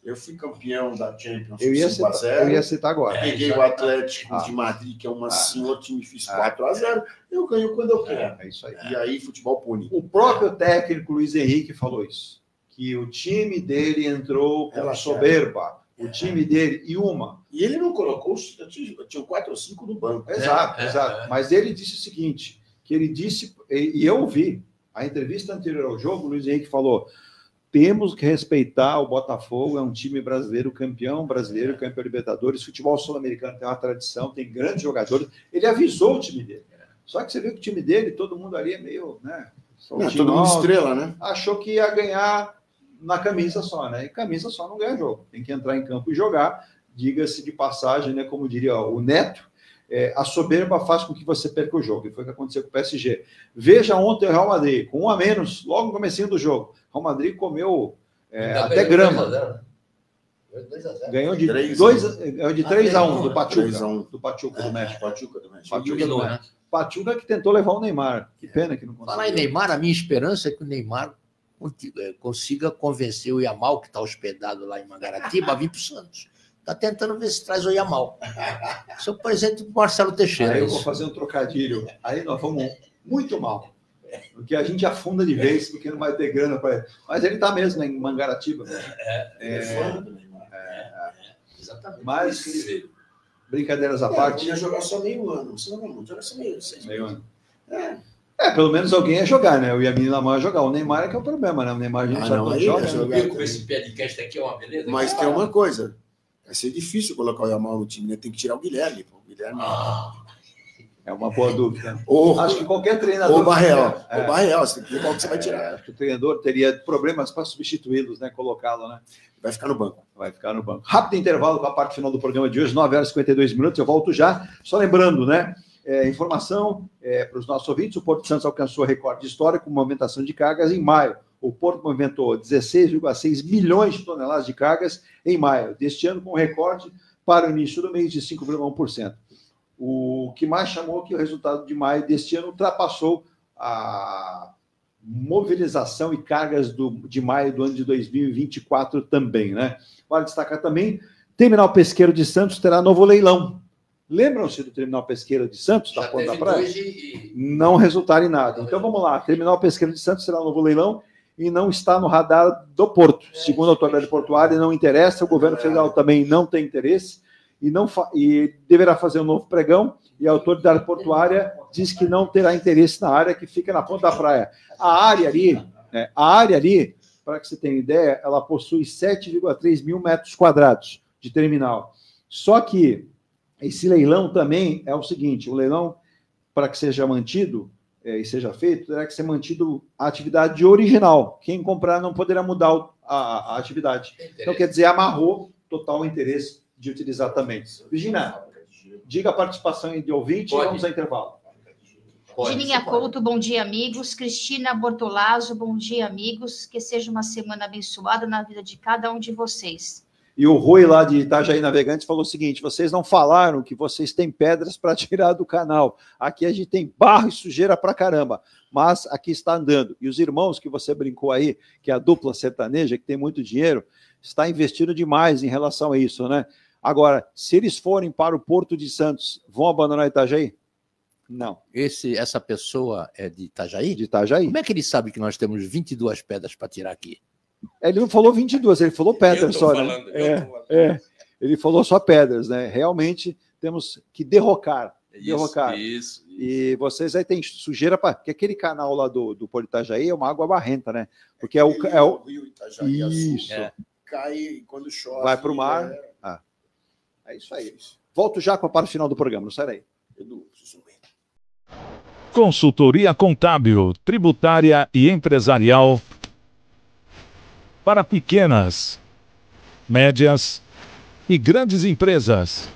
D: Eu fui campeão da Champions
A: 5-0. Eu ia citar agora.
D: Peguei o Atlético de Madrid, que é um senhor time, fiz 4-0. Eu ganho quando eu quero.
A: É isso aí.
D: E aí, futebol pune.
A: O próprio técnico Luiz Henrique falou isso. Que o time dele entrou com soberba. O time dele,
D: E ele não colocou, tinha 4 ou 5 no banco.
A: Exato. Mas ele disse o seguinte, que ele disse, e eu ouvi, a entrevista anterior ao jogo, o Luiz Henrique falou, temos que respeitar o Botafogo, é um time brasileiro, campeão Libertadores, futebol sul-americano tem uma tradição, tem grandes jogadores. Ele avisou o time dele. Só que você vê que o time dele, todo mundo ali é meio, né?
D: Todo mundo estrela, né?
A: Achou que ia ganhar na camisa só, né? E camisa só não ganha jogo. Tem que entrar em campo e jogar. Diga-se de passagem, né? Como diria o Neto, a soberba faz com que você perca o jogo. E foi o que aconteceu com o PSG. Veja ontem o Real Madrid, com 1 a menos, logo no comecinho do jogo. O Real Madrid comeu até grama.
E: 2-0.
A: Ganhou de 3-1 do Pachuca. Do Pachuca do México.
D: Pachuca do México.
A: Pachuca do México. Pachuca que tentou levar o Neymar. Que pena que não conseguiu.
F: Falar em Neymar, a minha esperança é que o Neymar consiga convencer o Yamal, que está hospedado lá em Mangaratiba, a vir para o Santos. Está tentando ver se traz o Yamal. Sou presente do Marcelo Teixeira.
A: Aí eu vou fazer um trocadilho. Aí nós vamos muito mal. Porque a gente afunda de vez, porque não vai ter grana para ele. Mas ele está mesmo em Mangaratiba.
E: Exatamente.
A: Mas, brincadeiras à parte.
D: Ia jogar só meio ano. Você não joga só meio ano.
A: Pelo menos alguém ia jogar, né? O Yamin Lamar ia jogar. O Neymar é que é o problema, né? O Neymar a gente sabe quando joga.
E: Com esse podcast aqui é uma beleza.
D: Mas tem uma coisa. Vai ser difícil colocar o Yamal no time, né? Tem que tirar o Guilherme. O Guilherme
A: é uma boa dúvida.
D: Acho
A: que qualquer treinador...
D: Ou o Barreal. O Barreal, você tem que ver qual que você vai tirar.
A: Acho que o treinador teria problemas para substituí-los, né? Colocá-lo, né?
D: Vai ficar no banco.
A: Vai ficar no banco. Rápido intervalo com a parte final do programa de hoje, 9 horas e 52 minutos. Eu volto já. Só lembrando, né? Informação para os nossos ouvintes: o Porto de Santos alcançou recorde histórico com movimentação de cargas em maio. O Porto movimentou 16,6 milhões de toneladas de cargas em maio deste ano, com recorde para o início do mês de 5,1%. O que mais chamou que o resultado de maio deste ano ultrapassou a mobilização e cargas de maio do ano de 2024 também, né? Vale destacar também, Terminal Pesqueiro de Santos terá novo leilão. Lembram-se do Terminal Pesqueiro de Santos, da Ponta da Praia? Não resultaram em nada. Então vamos lá, Terminal Pesqueiro de Santos será um novo leilão e não está no radar do Porto. Segundo a autoridade portuária, não interessa, o governo federal também não tem interesse e deverá fazer um novo pregão, e a autoridade portuária diz que não terá interesse na área que fica na Ponta da Praia. A área ali, para que você tenha ideia, ela possui 7,3 mil metros quadrados de terminal. Só que esse leilão também é o seguinte: o leilão, para que seja mantido e seja feito, terá que ser mantido a atividade original. Quem comprar não poderá mudar a atividade. Então, quer dizer, amarrou total interesse de utilizar também. Virginia, diga a participação de ouvinte e vamos ao intervalo.
B: Gininha Couto, bom dia, amigos. Cristina Bortolazzo, bom dia, amigos. Que seja uma semana abençoada na vida de cada um de vocês.
C: E o Rui, lá de Itajaí Navegantes, falou o seguinte: vocês não falaram que vocês têm pedras para tirar do canal. Aqui a gente tem barro e sujeira pra caramba, mas aqui está andando. E os irmãos que você brincou aí, que é a dupla sertaneja, que tem muito dinheiro, está investindo demais em relação a isso, né? Agora, se eles forem para o Porto de Santos, vão abandonar Itajaí? Não.
F: Essa pessoa é de Itajaí?
C: De Itajaí.
F: Como é que ele sabe que nós temos 22 pedras para tirar aqui?
C: Ele não falou 22, ele falou pedras só, né? Ele falou só pedras, né? Realmente temos que derrocar. Isso. E vocês aí têm sujeira para... Porque aquele canal lá do Porto Itajaí é uma água barrenta, né? Porque é o
D: Rio Itajaí.
C: Isso.
D: Cai e quando chove...
C: Vai para o mar. É isso aí. Volto já para o final do programa, não sai daí.
G: Consultoria contábil, tributária e empresarial para pequenas, médias e grandes empresas.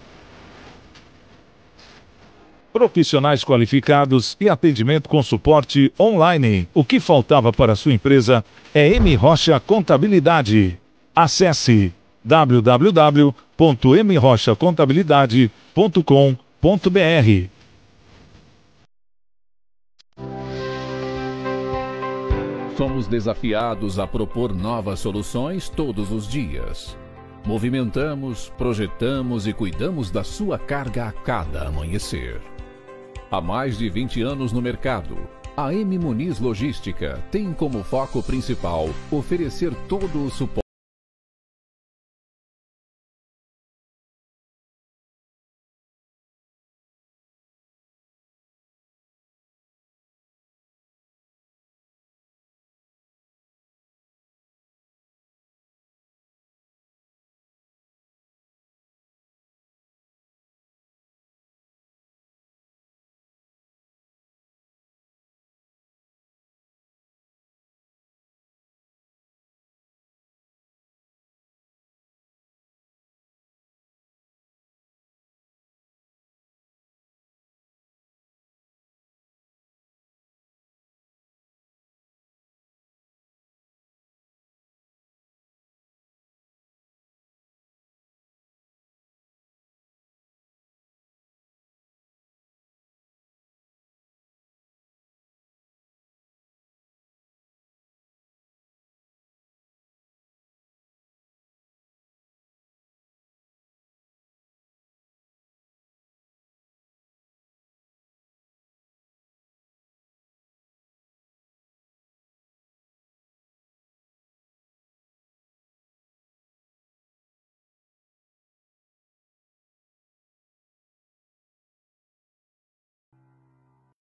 G: Profissionais qualificados e atendimento com suporte online. O que faltava para sua empresa é M Rocha Contabilidade. Acesse www.mrochacontabilidade.com.br.
H: Somos desafiados a propor novas soluções todos os dias. Movimentamos, projetamos e cuidamos da sua carga a cada amanhecer. Há mais de 20 anos no mercado, a M Muniz Logística tem como foco principal oferecer todo o suporte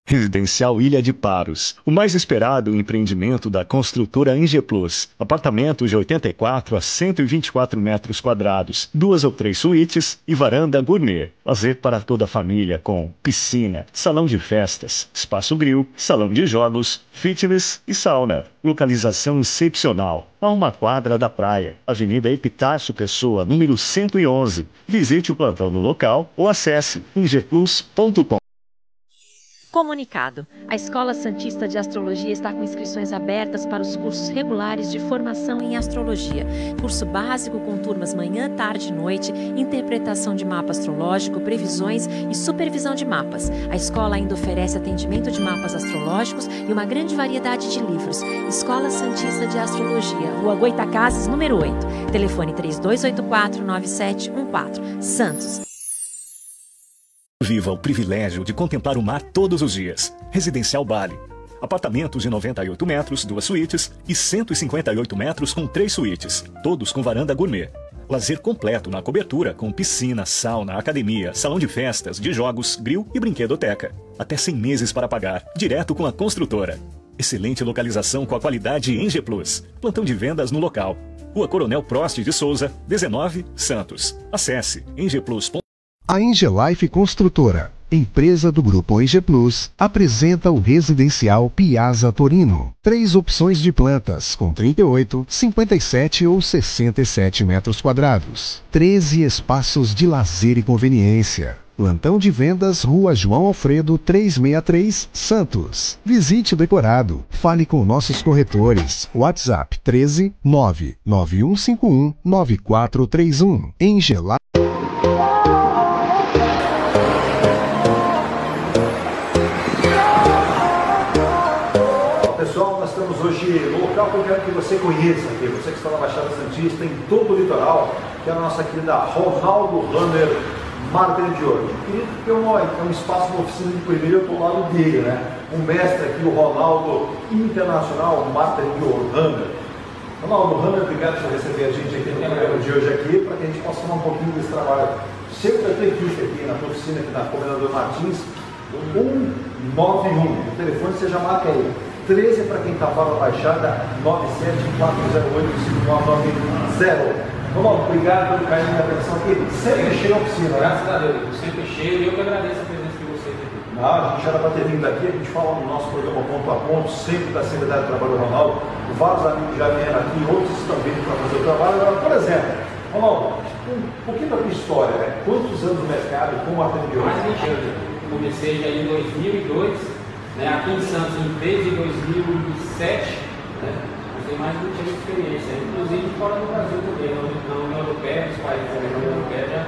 I: Residencial Ilha de Paros, o mais esperado empreendimento da construtora Eng Plus. Apartamentos de 84 a 124 metros quadrados, 2 ou 3 suítes e varanda gourmet. Lazer para toda a família com piscina, salão de festas, espaço grill, salão de jogos, fitness e sauna. Localização excepcional, a 1 quadra da praia. Avenida Epitácio Pessoa, número 111. Visite o plantão no local ou acesse engplus.com.
J: Comunicado. A Escola Santista de Astrologia está com inscrições abertas para os cursos regulares de formação em astrologia. Curso básico com turmas manhã, tarde e noite, interpretação de mapa astrológico, previsões e supervisão de mapas. A escola ainda oferece atendimento de mapas astrológicos e uma grande variedade de livros. Escola Santista de Astrologia, Rua Goitacazes, número 8. Telefone 3284-9714. Santos.
I: Viva o privilégio de contemplar o mar todos os dias. Residencial Bali. Apartamentos de 98 metros, 2 suítes e 158 metros com 3 suítes, todos com varanda gourmet. Lazer completo na cobertura com piscina, sauna, academia, salão de festas, de jogos, grill e brinquedoteca. Até 100 meses para pagar, direto com a construtora. Excelente localização com a qualidade Eng Plus. Plantão de vendas no local. Rua Coronel Prost de Souza, 19, Santos. Acesse engplus.com.
K: A Engelife Construtora, empresa do Grupo Eng Plus, apresenta o residencial Piazza Torino. 3 opções de plantas, com 38, 57 ou 67 metros quadrados. 13 espaços de lazer e conveniência. Plantão de vendas, Rua João Alfredo, 363, Santos. Visite o decorado. Fale com nossos corretores. WhatsApp 13 99151 9431. Em Gelado.
A: Pessoal, nós estamos hoje no local que eu quero que você conheça aqui, você que está na Baixada Santista, em todo o litoral, que é a nossa querida Ronaldo Hammer Martelo de Ouro. Querido, porque é um espaço, uma oficina de coelho, eu estou ao lado dele, né? O mestre aqui, o Ronaldo Internacional Martelo de Ouro, Hammer. Ronaldo Hammer, obrigado por receber a gente aqui no programa de hoje aqui, para que a gente possa falar um pouquinho desse trabalho. Sempre a tua equipe aqui na tua oficina, aqui na Comendador Martins, 191. O telefone você já marca aí. 13 para quem está fora da Baixada, 97408-5990. Vamos, obrigado pelo carinho da atenção aqui. Sempre cheio a oficina, né?
L: Graças a Deus, sempre cheio, e eu que agradeço a presença de vocês aqui.
A: Não, a gente era para ter vindo aqui, a gente fala no nosso programa ponto a ponto, sempre da seriedade do trabalho do Ronaldo. Vários amigos já vieram aqui, outros estão vindo para fazer o trabalho. Agora, por exemplo, Ronaldo, um pouquinho da tua história, né? Quantos anos no mercado, como atendeu?
L: Mais de 20 anos. Comecei já em 2002. Né, aqui em Santos, desde 2007, né, eu tenho mais de 20 anos de experiência, inclusive fora do Brasil também, na União Europeia, os países da União Europeia já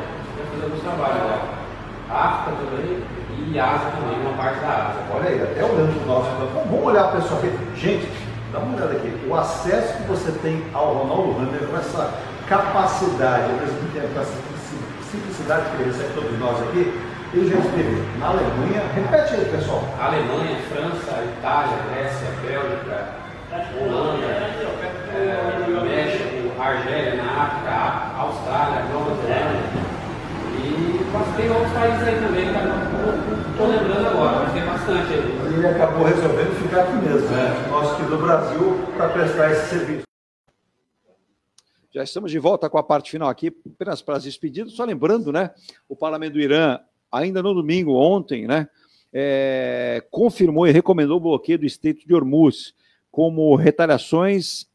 L: fizemos trabalho lá. África também e Ásia também, uma parte da Ásia.
A: Olha aí, até olhando para o nosso. Vamos olhar, pessoal, aqui. Gente, dá uma olhada aqui. O acesso que você tem ao Ronaldo Hammer, com essa capacidade, ao mesmo tempo, com essa simplicidade que ele recebe todos nós aqui. Ele já esteve na Alemanha, repete aí, pessoal.
L: Alemanha, França, Itália, Grécia, Bélgica, Holanda, México, Argélia, na África, Austrália, Nova Zelândia. E tem outros países aí também, que não estou lembrando agora, mas tem bastante aí.
A: Ele acabou resolvendo ficar aqui mesmo, né? Nós aqui do Brasil, para prestar esse serviço. Já estamos de volta com a parte final aqui, apenas para as despedidas. Só lembrando, né? O Parlamento do Irã, ainda no domingo, ontem, né, confirmou e recomendou o bloqueio do Estreito de Hormuz como retaliações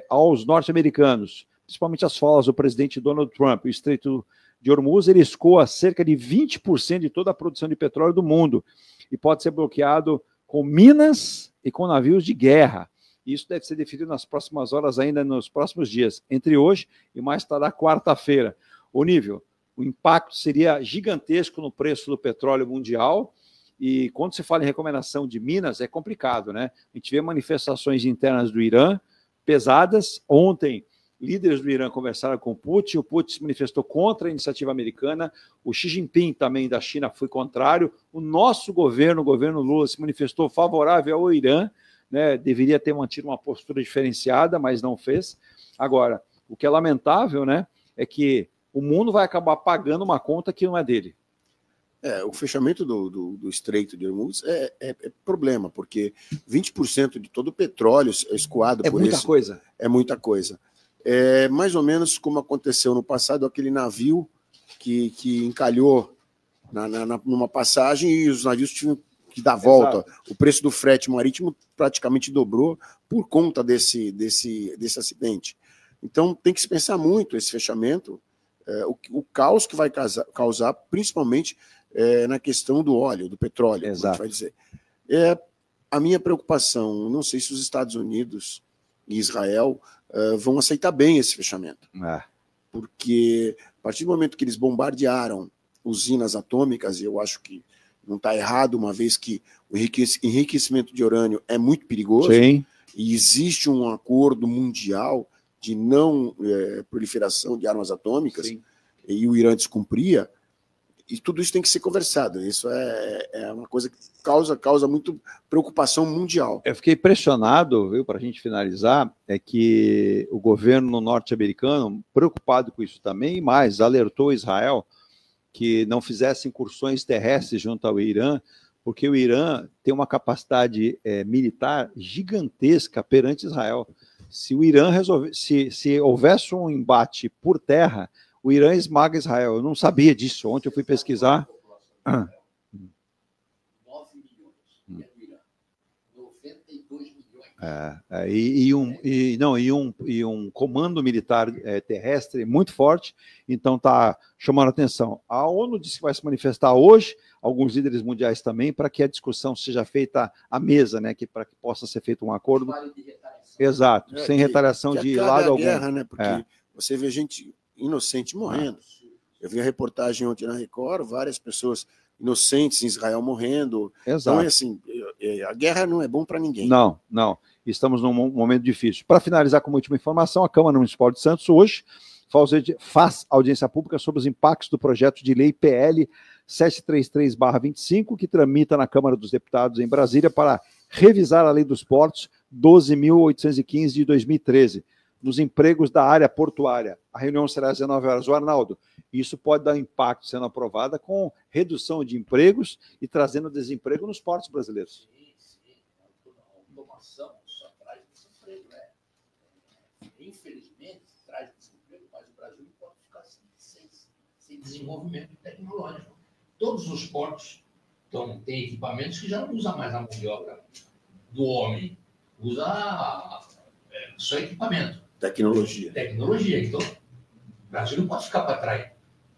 A: aos norte-americanos, principalmente as falas do presidente Donald Trump. O Estreito de Hormuz ele escoa cerca de 20% de toda a produção de petróleo do mundo e pode ser bloqueado com minas e com navios de guerra. Isso deve ser definido nas próximas horas, ainda nos próximos dias, entre hoje e mais tarde quarta-feira. O nível. O impacto seria gigantesco no preço do petróleo mundial e quando se fala em recomendação de minas é complicado, né? A gente vê manifestações internas do Irã pesadas. Ontem, líderes do Irã conversaram com o Putin se manifestou contra a iniciativa americana, o Xi Jinping também da China foi contrário, o nosso governo, o governo Lula, se manifestou favorável ao Irã, né? Deveria ter mantido uma postura diferenciada, mas não fez. Agora, o que é lamentável, né, é que o mundo vai acabar pagando uma conta que não é dele.
D: O fechamento do Estreito de Hormuz é problema, porque 20% de todo o petróleo é escoado por
A: muita coisa.
D: É muita coisa. É mais ou menos como aconteceu no passado, aquele navio que encalhou numa passagem e os navios tinham que dar volta. Exato. O preço do frete marítimo praticamente dobrou por conta desse acidente. Então tem que se pensar muito esse fechamento, o caos que vai causar, principalmente na questão do óleo, do petróleo,
A: Exato.
D: Como a gente vai dizer. A minha preocupação, não sei se os Estados Unidos e Israel vão aceitar bem esse fechamento. Porque a partir do momento que eles bombardearam usinas atômicas, e eu acho que não está errado, uma vez que o enriquecimento de urânio é muito perigoso,
A: Sim.
D: E existe um acordo mundial de não proliferação de armas atômicas, Sim. E o Irã descumpria, e tudo isso tem que ser conversado. Isso é uma coisa que causa muito preocupação mundial.
A: Eu fiquei impressionado, viu, para a gente finalizar, é que o governo norte-americano, preocupado com isso também, mas alertou Israel que não fizesse incursões terrestres junto ao Irã, porque o Irã tem uma capacidade militar gigantesca perante Israel. Se o Irã se houvesse um embate por terra, o Irã esmaga Israel. Eu não sabia disso. Ontem eu fui pesquisar.
E: 9 milhões é do Irã. 92 milhões
C: E um comando militar terrestre muito forte, então está chamando a atenção. A ONU disse que vai se manifestar hoje, alguns líderes mundiais também, para que a discussão seja feita à mesa, né, para que possa ser feito um acordo. Exato, sem retaliação de lado algum.
D: Guerra, né, porque você vê gente inocente morrendo. Eu vi a reportagem ontem na Record, várias pessoas inocentes em Israel morrendo.
C: Exato.
D: Então, assim, a guerra não é bom para ninguém.
C: Não. Estamos num momento difícil. Para finalizar com uma última informação, a Câmara Municipal de Santos hoje faz audiência pública sobre os impactos do projeto de lei PL 733/25, que tramita na Câmara dos Deputados em Brasília para revisar a Lei dos Portos 12.815 de 2013, nos empregos da área portuária. A reunião será às 19 horas. O Arnaldo, isso pode dar impacto sendo aprovada com redução de empregos e trazendo desemprego nos portos brasileiros.
E: A automação só traz desemprego, né? Infelizmente, traz desemprego, mas o Brasil não pode ficar sem desenvolvimento tecnológico. Todos os portos têm equipamentos que já não usam mais a mão de obra do homem, usa só equipamento.
D: Tecnologia.
E: Então, o Brasil não pode ficar para trás.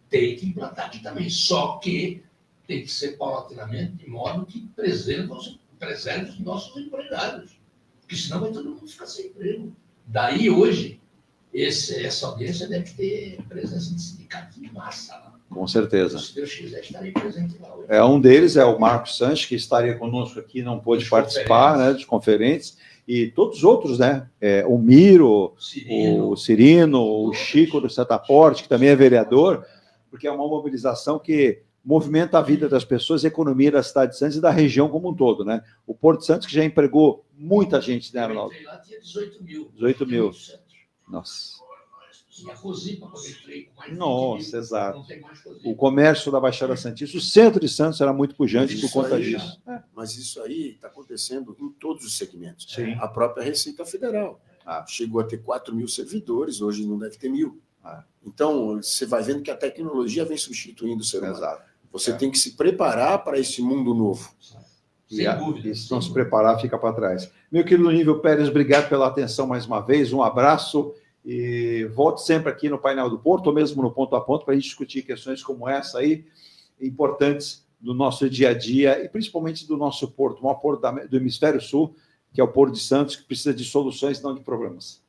E: Tem que implantar aqui também. Só que tem que ser paulatinamente, de modo que preserve os nossos empregados. Porque senão vai todo mundo ficar sem emprego. Daí, hoje, essa audiência deve ter presença de sindicatos em massa lá.
C: Com certeza.
E: Se Deus quiser, estarei presente lá hoje.
C: Um deles é o Marcos Sanches, que estaria conosco aqui, não pôde participar, né, dos conferentes. E todos os outros, né? O Miro, o Cirino, o Chico do Setaporte, que também é vereador, porque é uma mobilização que movimenta a vida das pessoas e a economia da cidade de Santos e da região como um todo, né? O Porto de Santos, que já empregou muita gente, né, Arnaldo?
E: Lá tinha 18 mil.
C: 18 mil. Nossa.
E: E a Cosipa, quando eu entrei com mais.
C: Nossa, exato.
E: Não tem mais Cosipa.
C: O comércio da Baixada Santista, o centro de Santos era muito pujante por conta disso.
D: Mas isso aí está acontecendo em todos os segmentos.
C: Sim.
D: A própria Receita Federal chegou a ter 4 mil servidores, hoje não deve ter 1.000. Então, você vai vendo que a tecnologia vem substituindo o ser humano.
C: Exato.
D: Você tem que se preparar para esse mundo novo.
C: Sem dúvida. E se não se preparar, fica para trás. Meu querido Nível Pérez, obrigado pela atenção mais uma vez. Um abraço. E volte sempre aqui no Painel do Porto, ou mesmo no Ponto a Ponto, para a gente discutir questões como essa aí, importantes do nosso dia a dia e principalmente do nosso porto, o maior porto do Hemisfério Sul, que é o Porto de Santos, que precisa de soluções, não de problemas.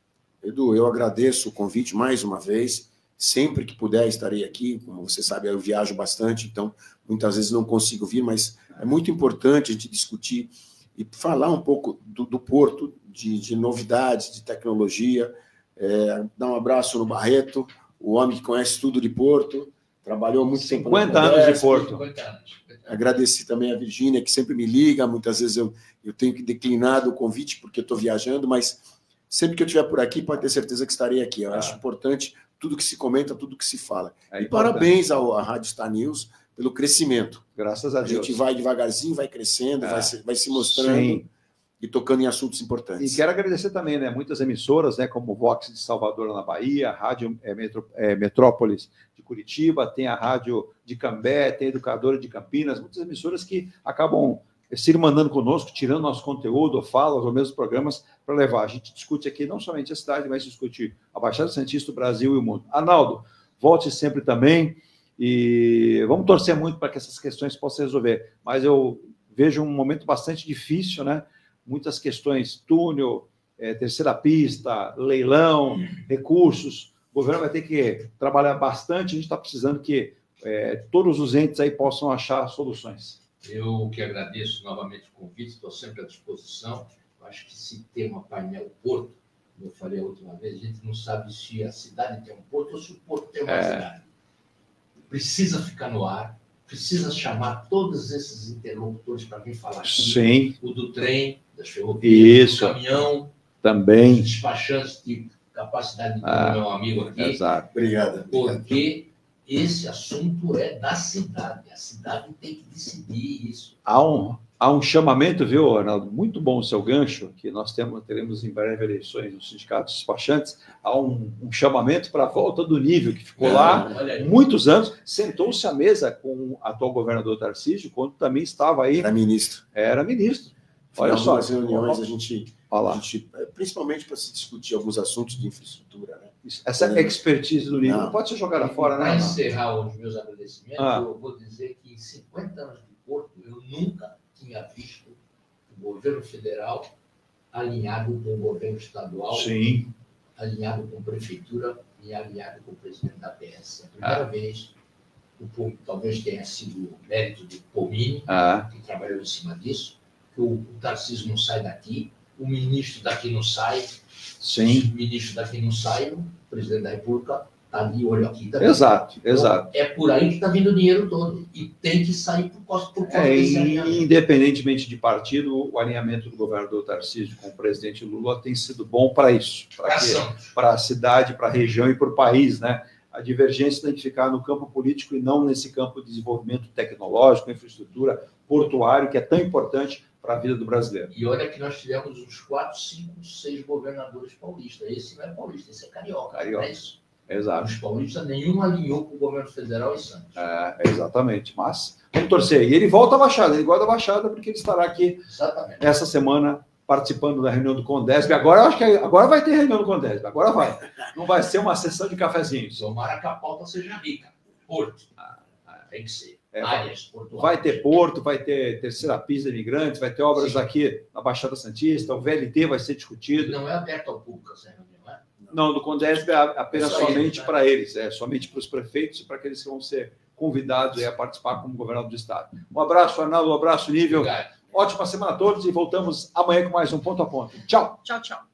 D: Edu, eu agradeço o convite mais uma vez. Sempre que puder, estarei aqui. Como você sabe, eu viajo bastante, então muitas vezes não consigo vir, mas é muito importante a gente discutir e falar um pouco do porto, de novidades, de tecnologia. Dar um abraço no Barreto, o homem que conhece tudo de Porto, trabalhou muito tempo.
C: 50 anos de Porto.
D: Agradeci também a Virgínia, que sempre me liga. Muitas vezes eu tenho que declinar o convite porque eu estou viajando, mas sempre que eu estiver por aqui, pode ter certeza que estarei aqui. Eu acho importante tudo que se comenta, tudo que se fala. E parabéns à Rádio Star News pelo crescimento.
C: Graças a Deus.
D: A gente vai devagarzinho, vai crescendo, vai se mostrando.
C: Sim.
D: E tocando em assuntos importantes.
C: E quero agradecer também, né, muitas emissoras, né, como o Vox de Salvador, na Bahia, a Rádio Metrópolis de Curitiba, tem a Rádio de Cambé, tem a Educadora de Campinas, muitas emissoras que acabam se irmanando conosco, tirando nosso conteúdo, ou falas, ou mesmo programas, para levar. A gente discute aqui não somente a cidade, mas discute a Baixada Santista, o Brasil e o mundo. Arnaldo, volte sempre também, e vamos torcer muito para que essas questões possam resolver. Mas eu vejo um momento bastante difícil, né? Muitas questões, túnel, terceira pista, leilão, recursos. O governo vai ter que trabalhar bastante. A gente está precisando que todos os entes aí possam achar soluções.
E: Eu que agradeço novamente o convite, estou sempre à disposição. Eu acho que se tem uma painel porto, como eu falei a última vez, a gente não sabe se a cidade tem um porto ou se o porto tem uma cidade. Precisa ficar no ar, precisa chamar todos esses interlocutores para vir falar aqui.
C: Sim.
E: O do trem, das ferrovias, do caminhão,
C: também.
E: Os despachantes de capacidade de meu amigo aqui.
C: Exato.
D: Obrigado.
E: Porque esse assunto é da cidade. A cidade tem que decidir isso.
C: Há um chamamento, viu, Arnaldo? Muito bom o seu gancho, que nós teremos em breve eleições no Sindicato dos Despachantes. Há um chamamento para a volta do nível, que ficou lá muitos anos. Sentou-se à mesa com o atual governador Tarcísio, quando também estava aí.
D: Era ministro.
C: Era ministro. Olha só,
D: as reuniões a gente, principalmente para se discutir alguns assuntos de infraestrutura, né?
C: Essa expertise do Nico não pode ser jogada fora, né?
E: Para encerrar os meus agradecimentos, eu vou dizer que em 50 anos de Porto, eu nunca tinha visto o governo federal alinhado com o governo estadual, alinhado com a prefeitura e alinhado com o presidente da PS. É a primeira vez, talvez tenha sido o mérito de Pomini, que trabalhou em cima disso, que o Tarcísio não sai daqui, o ministro daqui não sai, o ministro daqui não sai, o presidente da República está ali, olho aqui também.
C: Exato.
E: É por aí que está vindo o dinheiro todo. E tem que sair por causa desse alinhamento.
C: Independentemente de partido, o alinhamento do governador Tarcísio com o presidente Lula tem sido bom para isso. Para a cidade, para a região e para o país, né? A divergência tem que ficar no campo político e não nesse campo de desenvolvimento tecnológico, infraestrutura, portuário, que é tão importante para a vida do brasileiro.
E: E olha que nós tivemos uns 4, 5, 6 governadores paulistas. Esse não é paulista, esse é carioca. Não é isso?
C: Exato.
E: Os paulistas, nenhum alinhou com o governo federal em Santos.
C: Exatamente. Mas vamos torcer. E ele volta à Baixada, ele gosta da Baixada porque ele estará aqui essa semana participando da reunião do Condesb. Agora eu acho que agora vai ter reunião do Condesb. Agora vai. Não vai ser uma sessão de cafezinhos.
E: Tomara que a pauta seja rica. Porto. Tem que ser. Áreas portuárias.
C: Vai ter porto, vai ter terceira pista de imigrantes, vai ter obras aqui na Baixada Santista, o VLT vai ser discutido.
E: Não é aberto ao público essa reunião, né?
C: Não, do Condesb é apenas somente para eles, somente para os prefeitos e para aqueles que vão ser convidados a participar como governador do Estado. Um abraço, Arnaldo, um abraço, Nível.
E: Obrigado.
C: Ótima semana a todos e voltamos amanhã com mais um Ponto a Ponto. Tchau.
B: Tchau, tchau.